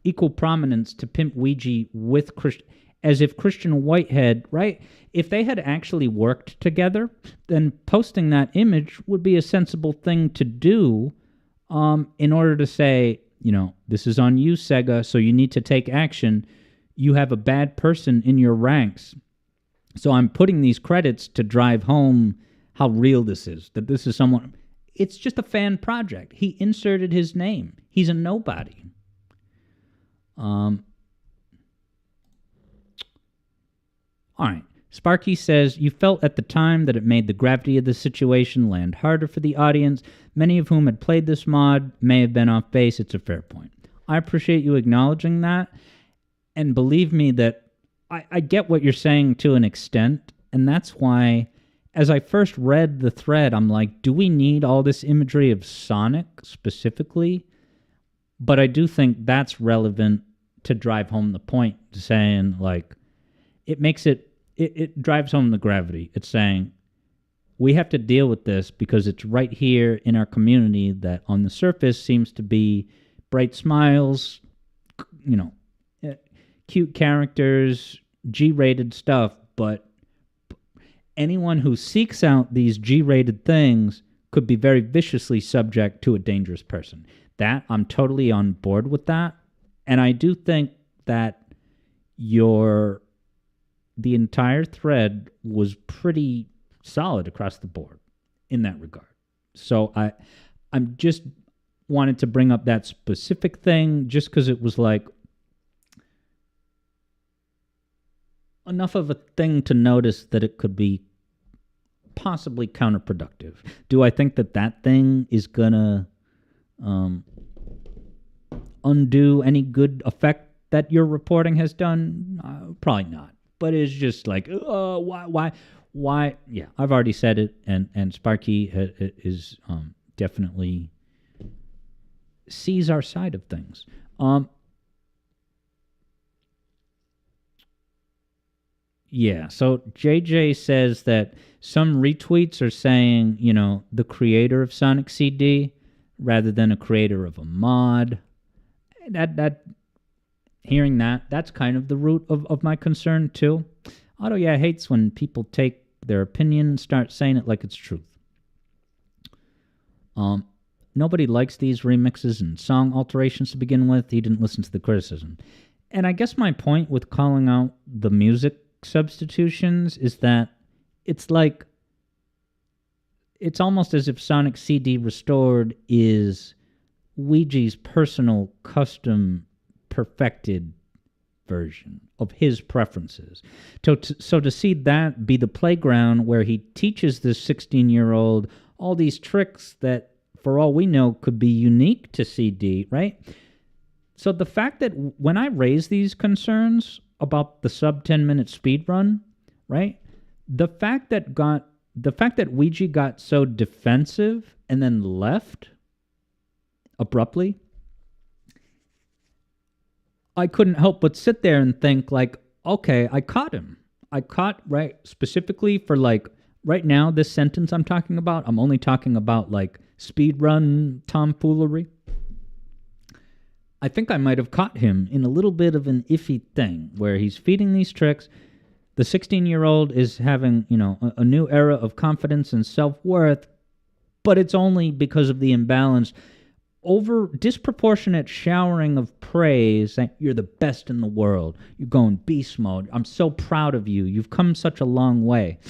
equal prominence to PimpUigi with Christian, as if Christian Whitehead, right? If they had actually worked together, then posting that image would be a sensible thing to do, in order to say, this is on you, Sega, so you need to take action. You have a bad person in your ranks. So I'm putting these credits to drive home how real this is, that this is someone. It's just a fan project. He inserted his name. He's a nobody. All right. Sparky says, you felt at the time that it made the gravity of the situation land harder for the audience, many of whom had played this mod may have been off base. It's a fair point. I appreciate you acknowledging that. And believe me that I get what you're saying to an extent. And that's why, as I first read the thread, I'm like, do we need all this imagery of Sonic specifically? But I do think that's relevant to drive home the point, saying, like, it makes it drives home the gravity. It's saying, we have to deal with this because it's right here in our community that on the surface seems to be bright smiles, cute characters, G-rated stuff, but anyone who seeks out these G-rated things could be very viciously subject to a dangerous person. That, I'm totally on board with that. And I do think that the entire thread was pretty solid across the board in that regard. So I'm just wanted to bring up that specific thing just because it was like enough of a thing to notice that it could be possibly counterproductive. Do I think that thing is gonna undo any good effect that your reporting has done? Probably not. But it's just like, why? Yeah, I've already said it, and Sparky is definitely sees our side of things. Yeah, so JJ says that some retweets are saying, the creator of Sonic CD rather than a creator of a mod. That hearing that's kind of the root of my concern too. Otto, hates when people take their opinion and start saying it like it's truth. Nobody likes these remixes and song alterations to begin with. He didn't listen to the criticism. And I guess my point with calling out the music substitutions is that it's like, it's almost as if Sonic CD Restored is Ouija's personal, custom, perfected version of his preferences. So to see that be the playground where he teaches this 16-year-old all these tricks that, for all we know, could be unique to CD, right? So the fact that when I raise these concerns about the sub 10-minute speed run, right? The fact that got the fact that Ouija got so defensive and then left abruptly, I couldn't help but sit there and think, like, okay, I caught him. I caught, right, specifically for, like, right now, this sentence I'm talking about, I'm only talking about, like, speedrun tomfoolery. I think I might have caught him in a little bit of an iffy thing where he's feeding these tricks. The 16-year-old is having, a new era of confidence and self-worth, but it's only because of the imbalance. Over disproportionate showering of praise, saying, you're the best in the world. You're going beast mode. I'm so proud of you. You've come such a long way.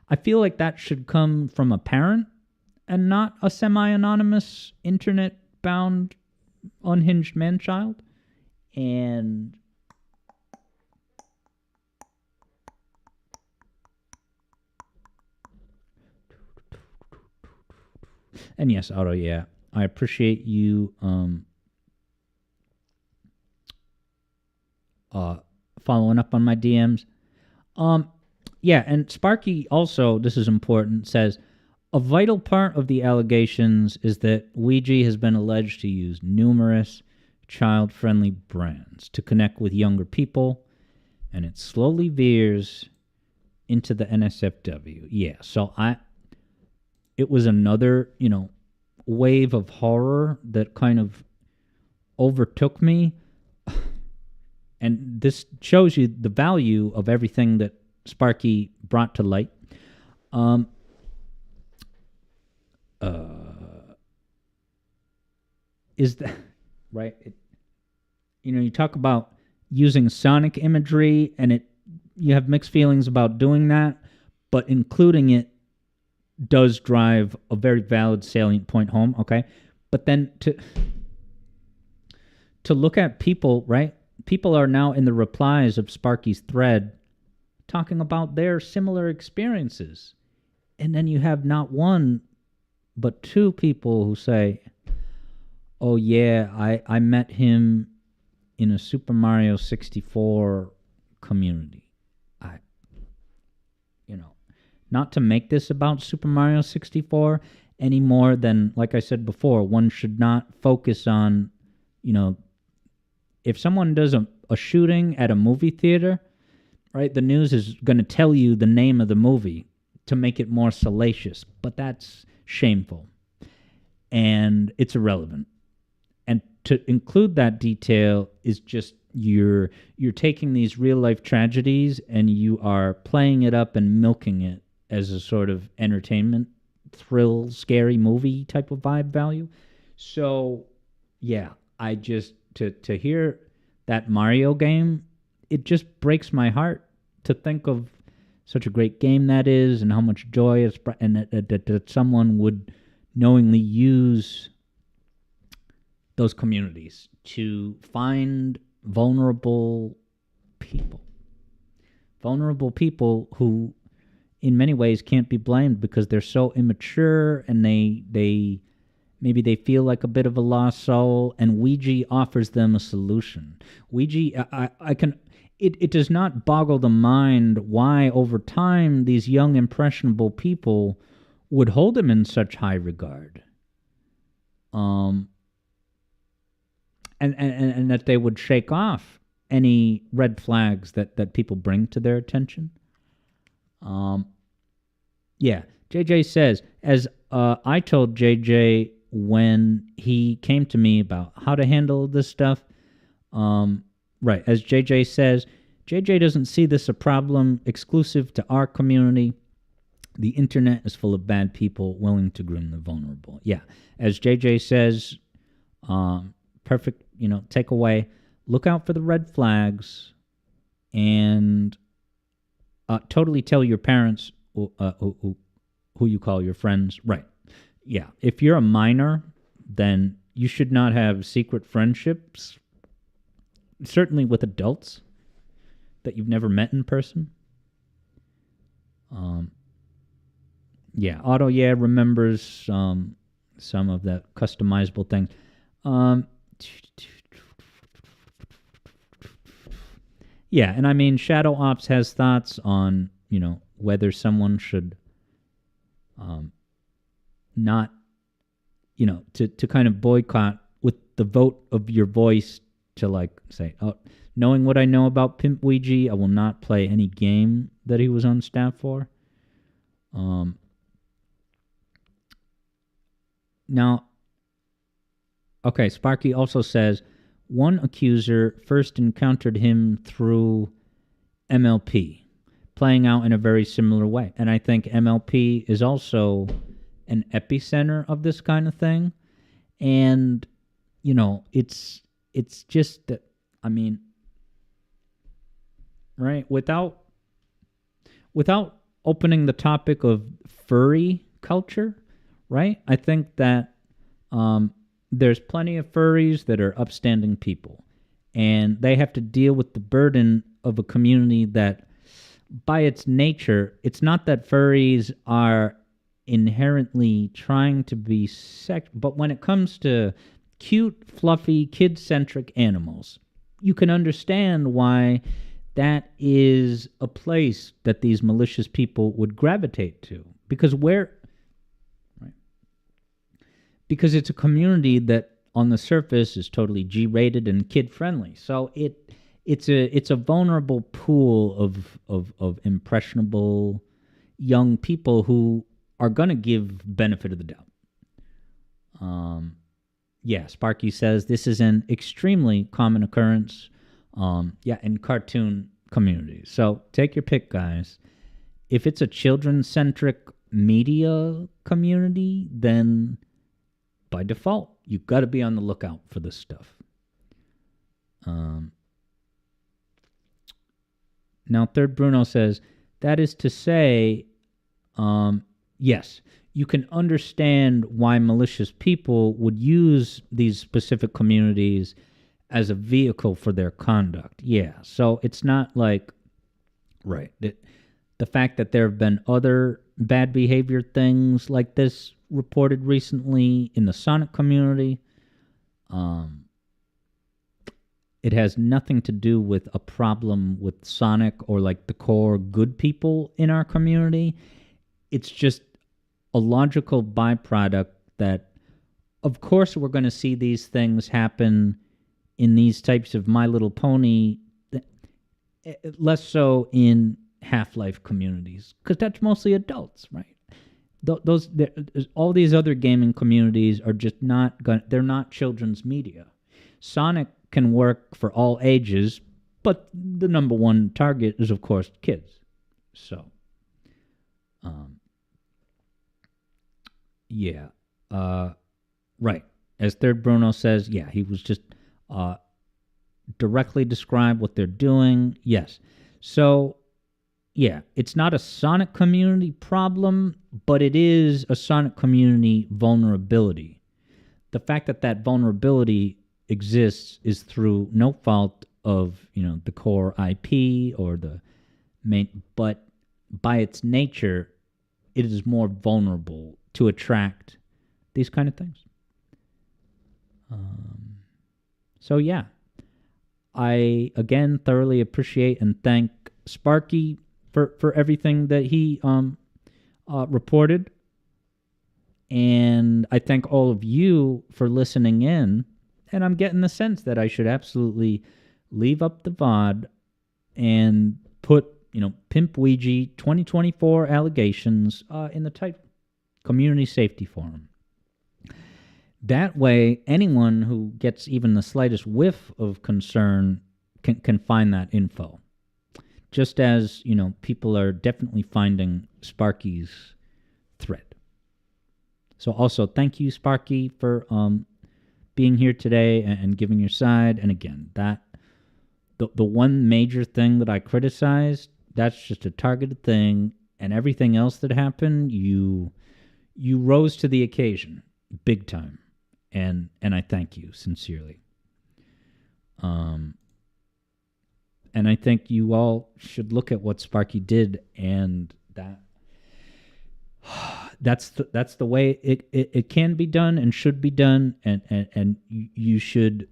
I feel like that should come from a parent and not a semi-anonymous, internet-bound, unhinged man-child. And yes, Otto, yeah. I appreciate you following up on my DMs. Yeah, and Sparky also, this is important, says, a vital part of the allegations is that Ouija has been alleged to use numerous child-friendly brands to connect with younger people, and it slowly veers into the NSFW. Yeah, so it was another, wave of horror that kind of overtook me. And this shows you the value of everything that Sparky brought to light. Is that right? You talk about using sonic imagery, and you have mixed feelings about doing that, but including it does drive a very valid salient point home, okay? But then to look at people, right? People are now in the replies of Sparky's thread talking about their similar experiences. And then you have not one, but two people who say, oh yeah, I met him in a Super Mario 64 community. Not to make this about Super Mario 64 any more than, like I said before, one should not focus on, if someone does a shooting at a movie theater, right, the news is going to tell you the name of the movie to make it more salacious, but that's shameful and it's irrelevant. And to include that detail is just you're taking these real life tragedies and you are playing it up and milking it as a sort of entertainment, thrill, scary movie type of vibe value. So, yeah, I just, to hear that Mario game, it just breaks my heart to think of such a great game that is and how much joy it's, and that someone would knowingly use those communities to find vulnerable people who in many ways can't be blamed because they're so immature and they maybe they feel like a bit of a lost soul, and Ouija offers them a solution. Ouija, it does not boggle the mind why over time these young impressionable people would hold him in such high regard. And that they would shake off any red flags that people bring to their attention. Yeah, JJ says, as I told JJ when he came to me about how to handle this stuff, right, as JJ says, JJ doesn't see this a problem exclusive to our community. The internet is full of bad people willing to groom the vulnerable. Yeah, as JJ says, perfect, takeaway. Look out for the red flags and totally tell your parents who you call your friends. Right. Yeah. If you're a minor, then you should not have secret friendships, certainly with adults that you've never met in person. Yeah. Otto, remembers some of the customizable things. Yeah, and I mean, Shadow Ops has thoughts on, whether someone should not, to kind of boycott with the vote of your voice to like say, oh, knowing what I know about PimpUigi, I will not play any game that he was on staff for. Now, okay, Sparky also says one accuser first encountered him through MLP, playing out in a very similar way. And I think MLP is also an epicenter of this kind of thing. And, it's just that, I mean, right, without opening the topic of furry culture, right? I think that there's plenty of furries that are upstanding people, and they have to deal with the burden of a community that, by its nature, it's not that furries are inherently trying to be but when it comes to cute, fluffy, kid-centric animals, you can understand why that is a place that these malicious people would gravitate to. Because because it's a community that on the surface is totally G-rated and kid-friendly. So it's a vulnerable pool of impressionable young people who are going to give benefit of the doubt. Sparky says this is an extremely common occurrence, in cartoon communities. So take your pick, guys. If it's a children-centric media community, then by default, you've got to be on the lookout for this stuff. Now, Third Bruno says, that is to say, yes, you can understand why malicious people would use these specific communities as a vehicle for their conduct. Yeah, so it's not like, right, the fact that there have been other bad behavior things like this reported recently in the Sonic community, it has nothing to do with a problem with Sonic or like the core good people in our community. It's just a logical byproduct that, of course, we're going to see these things happen in these types of My Little Pony, less so in Half-Life communities, because that's mostly adults, right? All these other gaming communities are just they're not children's media. Sonic can work for all ages, but the number one target is, of course, kids. So, right. As Third Bruno says, he was just directly describe what they're doing. Yes. So, it's not a Sonic community problem, but it is a Sonic community vulnerability. The fact that vulnerability exists is through no fault of, the core IP or the main, but by its nature, it is more vulnerable to attract these kind of things. I again thoroughly appreciate and thank Sparky for everything that he reported, and I thank all of you for listening in. And I'm getting the sense that I should absolutely leave up the VOD and put, PimpUigi 2024 allegations in the title, Community Safety Forum. That way, anyone who gets even the slightest whiff of concern can find that info. Just as, people are definitely finding Sparky's thread. So also, thank you, Sparky, for being here today and giving your side. And again, that the one major thing that I criticized, that's just a targeted thing, and everything else that happened, you rose to the occasion big time, and I thank you sincerely. And I think you all should look at what Sparky did, and that's the way it can be done and should be done, and you should.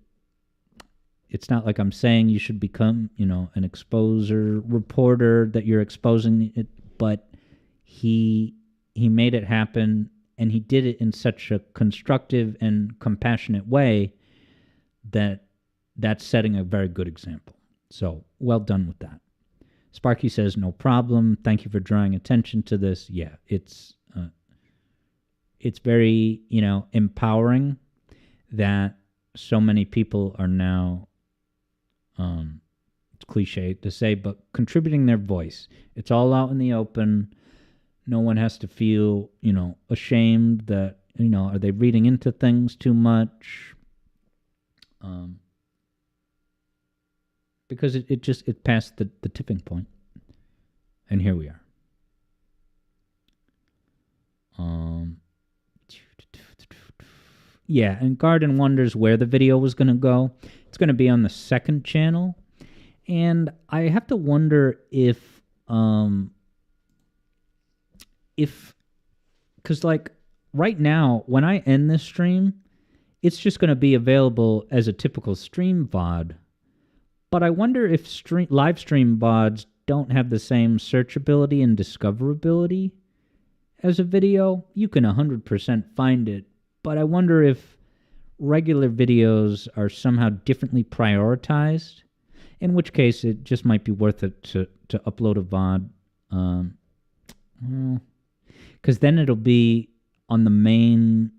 It's not like I'm saying you should become, an exposer reporter that you're exposing it, but he he made it happen, and he did it in such a constructive and compassionate way that that's setting a very good example. So, well done with that. Sparky says, no problem. Thank you for drawing attention to this. Yeah, it's very, empowering that so many people are now, it's cliche to say, but contributing their voice. It's all out in the open. No one has to feel, ashamed that, are they reading into things too much? Because it passed the tipping point. And here we are. Yeah, and Garden wonders where the video was going to go. It's going to be on the second channel. And I have to wonder if because like right now, when I end this stream, it's just going to be available as a typical stream VOD. But I wonder if live stream VODs don't have the same searchability and discoverability as a video. You can 100% find it, but I wonder if regular videos are somehow differently prioritized, in which case it just might be worth it to upload a VOD. Because then it'll be on the main...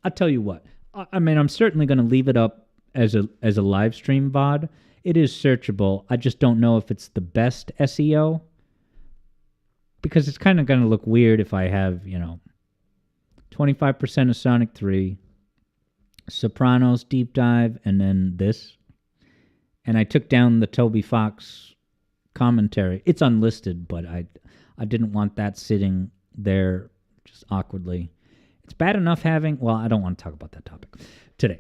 I'll tell you what. I mean, I'm certainly going to leave it up as a live stream VOD. It is searchable. I just don't know if it's the best SEO, because it's kind of going to look weird if I have, 25% of Sonic 3, Sopranos deep dive, and then this. And I took down the Toby Fox commentary. It's unlisted, but I didn't want that sitting there just awkwardly. It's bad enough having... Well, I don't want to talk about that topic today.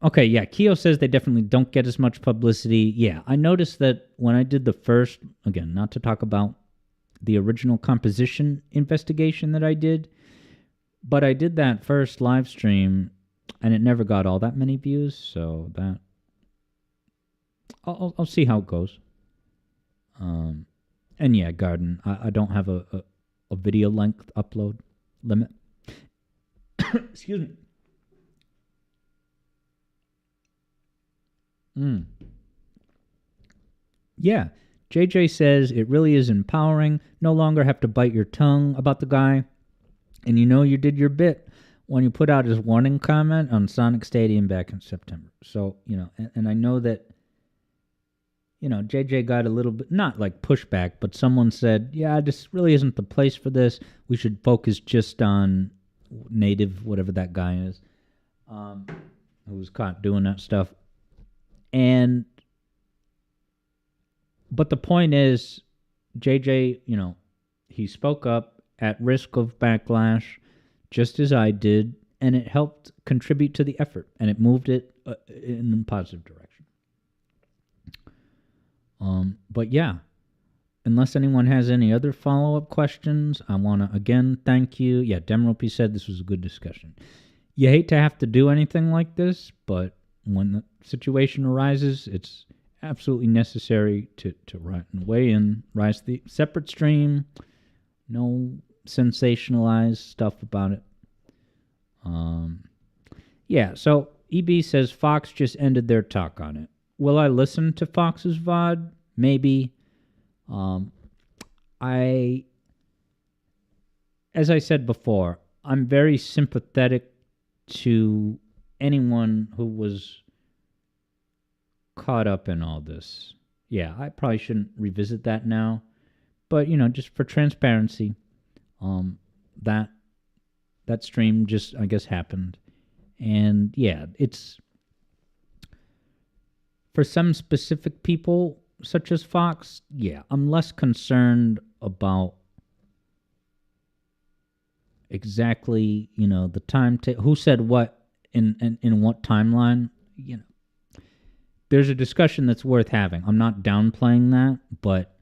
Okay, yeah, Keo says they definitely don't get as much publicity. Yeah, I noticed that when I did the first... Again, not to talk about the original composition investigation that I did, but I did that first live stream, and it never got all that many views, so that... I'll see how it goes. And yeah, Garden, I don't have a video length upload limit. Excuse me. Yeah, JJ says it really is empowering. No longer have to bite your tongue about the guy. And you did your bit when you put out his warning comment on Sonic Stadium back in September. So, and I know that, JJ got a little bit, not like pushback, but someone said, yeah, this really isn't the place for this. We should focus just on native, whatever that guy is, who was caught doing that stuff. But the point is, JJ, he spoke up at risk of backlash, just as I did, and it helped contribute to the effort, and it moved it in a positive direction. But yeah, unless anyone has any other follow-up questions, I want to again thank you. Yeah, Demropy said this was a good discussion. You hate to have to do anything like this, but when the situation arises, it's absolutely necessary to weigh in, rise the separate stream, no sensationalized stuff about it. Yeah, so EB says Fox just ended their talk on it. Will I listen to Fox's VOD? Maybe. As I said before, I'm very sympathetic to anyone who was caught up in all this. Yeah, I probably shouldn't revisit that now. But, just for transparency, that stream just, I guess, happened. And, yeah, it's... For some specific people, such as Fox, yeah, I'm less concerned about exactly, the time who said what in what timeline. There's a discussion that's worth having. I'm not downplaying that, but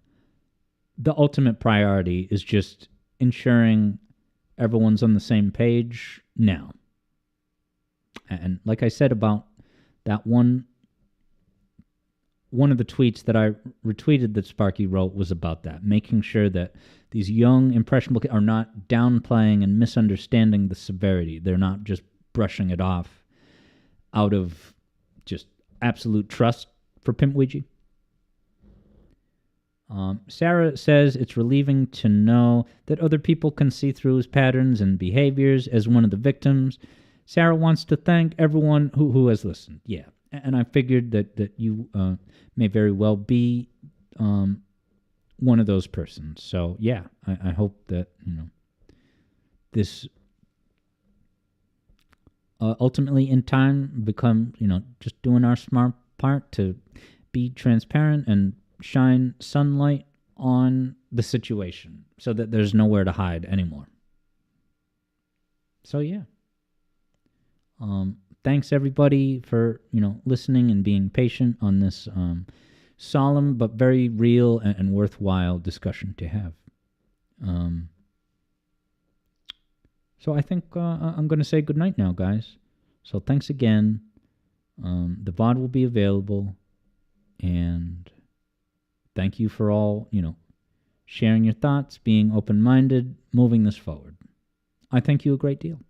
the ultimate priority is just ensuring everyone's on the same page now. And like I said about that one one of the tweets that I retweeted that Sparky wrote was about that, making sure that these young, impressionable kids are not downplaying and misunderstanding the severity. They're not just brushing it off out of just absolute trust for PimpUigi. Sarah says it's relieving to know that other people can see through his patterns and behaviors as one of the victims. Sarah wants to thank everyone who has listened. Yeah, and I figured that you may very well be one of those persons. So yeah, I hope that this ultimately in time become just doing our smart part to be transparent and shine sunlight on the situation so that there's nowhere to hide anymore. So yeah. Thanks everybody for, listening and being patient on this solemn but very real and worthwhile discussion to have. So I think I'm going to say goodnight now, guys. So thanks again. The VOD will be available, and thank you for all, sharing your thoughts, being open-minded, moving this forward. I thank you a great deal.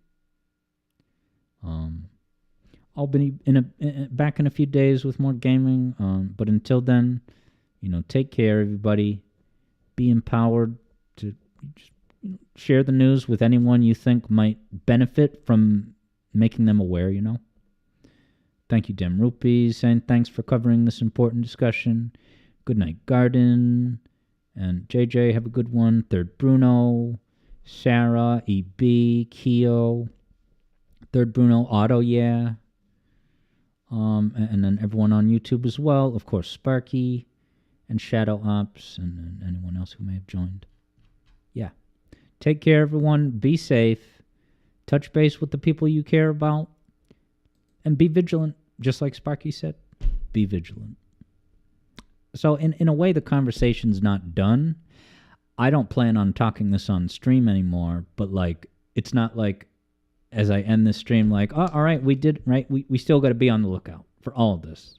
I'll be back in a few days with more gaming, but until then, take care, everybody. Be empowered to just, share the news with anyone you think might benefit from making them aware, Thank you, Dim Rupees, saying thanks for covering this important discussion. Good night, Garden. And JJ, have a good one. Third Bruno, Sarah, EB, Keo. Third Bruno, Otto, yeah. And then everyone on YouTube as well. Of course, Sparky and Shadow Ops and anyone else who may have joined. Yeah. Take care, everyone. Be safe. Touch base with the people you care about. And be vigilant, just like Sparky said. Be vigilant. So in a way, the conversation's not done. I don't plan on talking this on stream anymore, but it's not like as I end this stream oh, all right, we did, right? We still got to be on the lookout for all of this.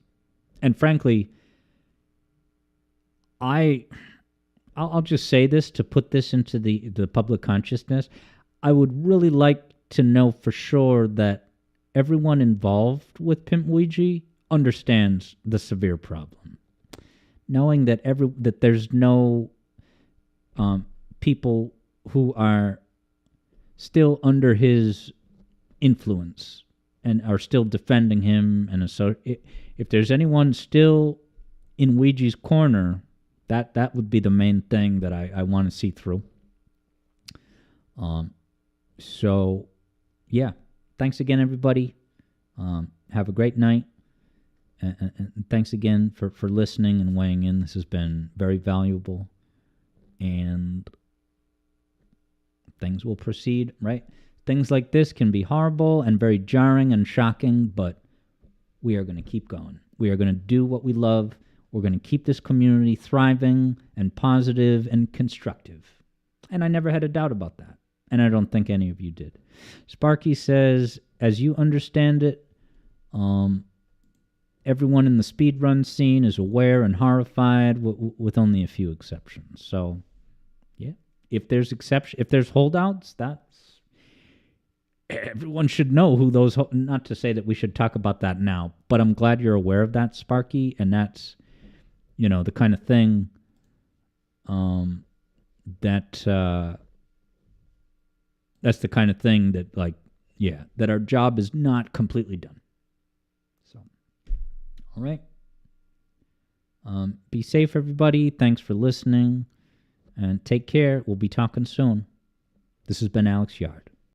And frankly, I'll just say this to put this into the public consciousness. I would really like to know for sure that everyone involved with PimpUigi understands the severe problem. Knowing that that there's no people who are still under his influence and are still defending him, and so if there's anyone still in Ouija's corner, that would be the main thing that I want to see through. So yeah, thanks again, everybody. Have a great night. And thanks again for listening and weighing in. This has been very valuable. And things will proceed, right? Things like this can be horrible and very jarring and shocking, but we are going to keep going. We are going to do what we love. We're going to keep this community thriving and positive and constructive. And I never had a doubt about that. And I don't think any of you did. Sparky says, as you understand it, everyone in the speedrun scene is aware and horrified, with only a few exceptions. So, yeah, if there's holdouts, everyone should know who those. Not to say that we should talk about that now, but I'm glad you're aware of that, Sparky, and that's, the kind of thing, that's the kind of thing that, that our job is not completely done. So, all right. Be safe, everybody. Thanks for listening. And take care. We'll be talking soon. This has been Alex Yard.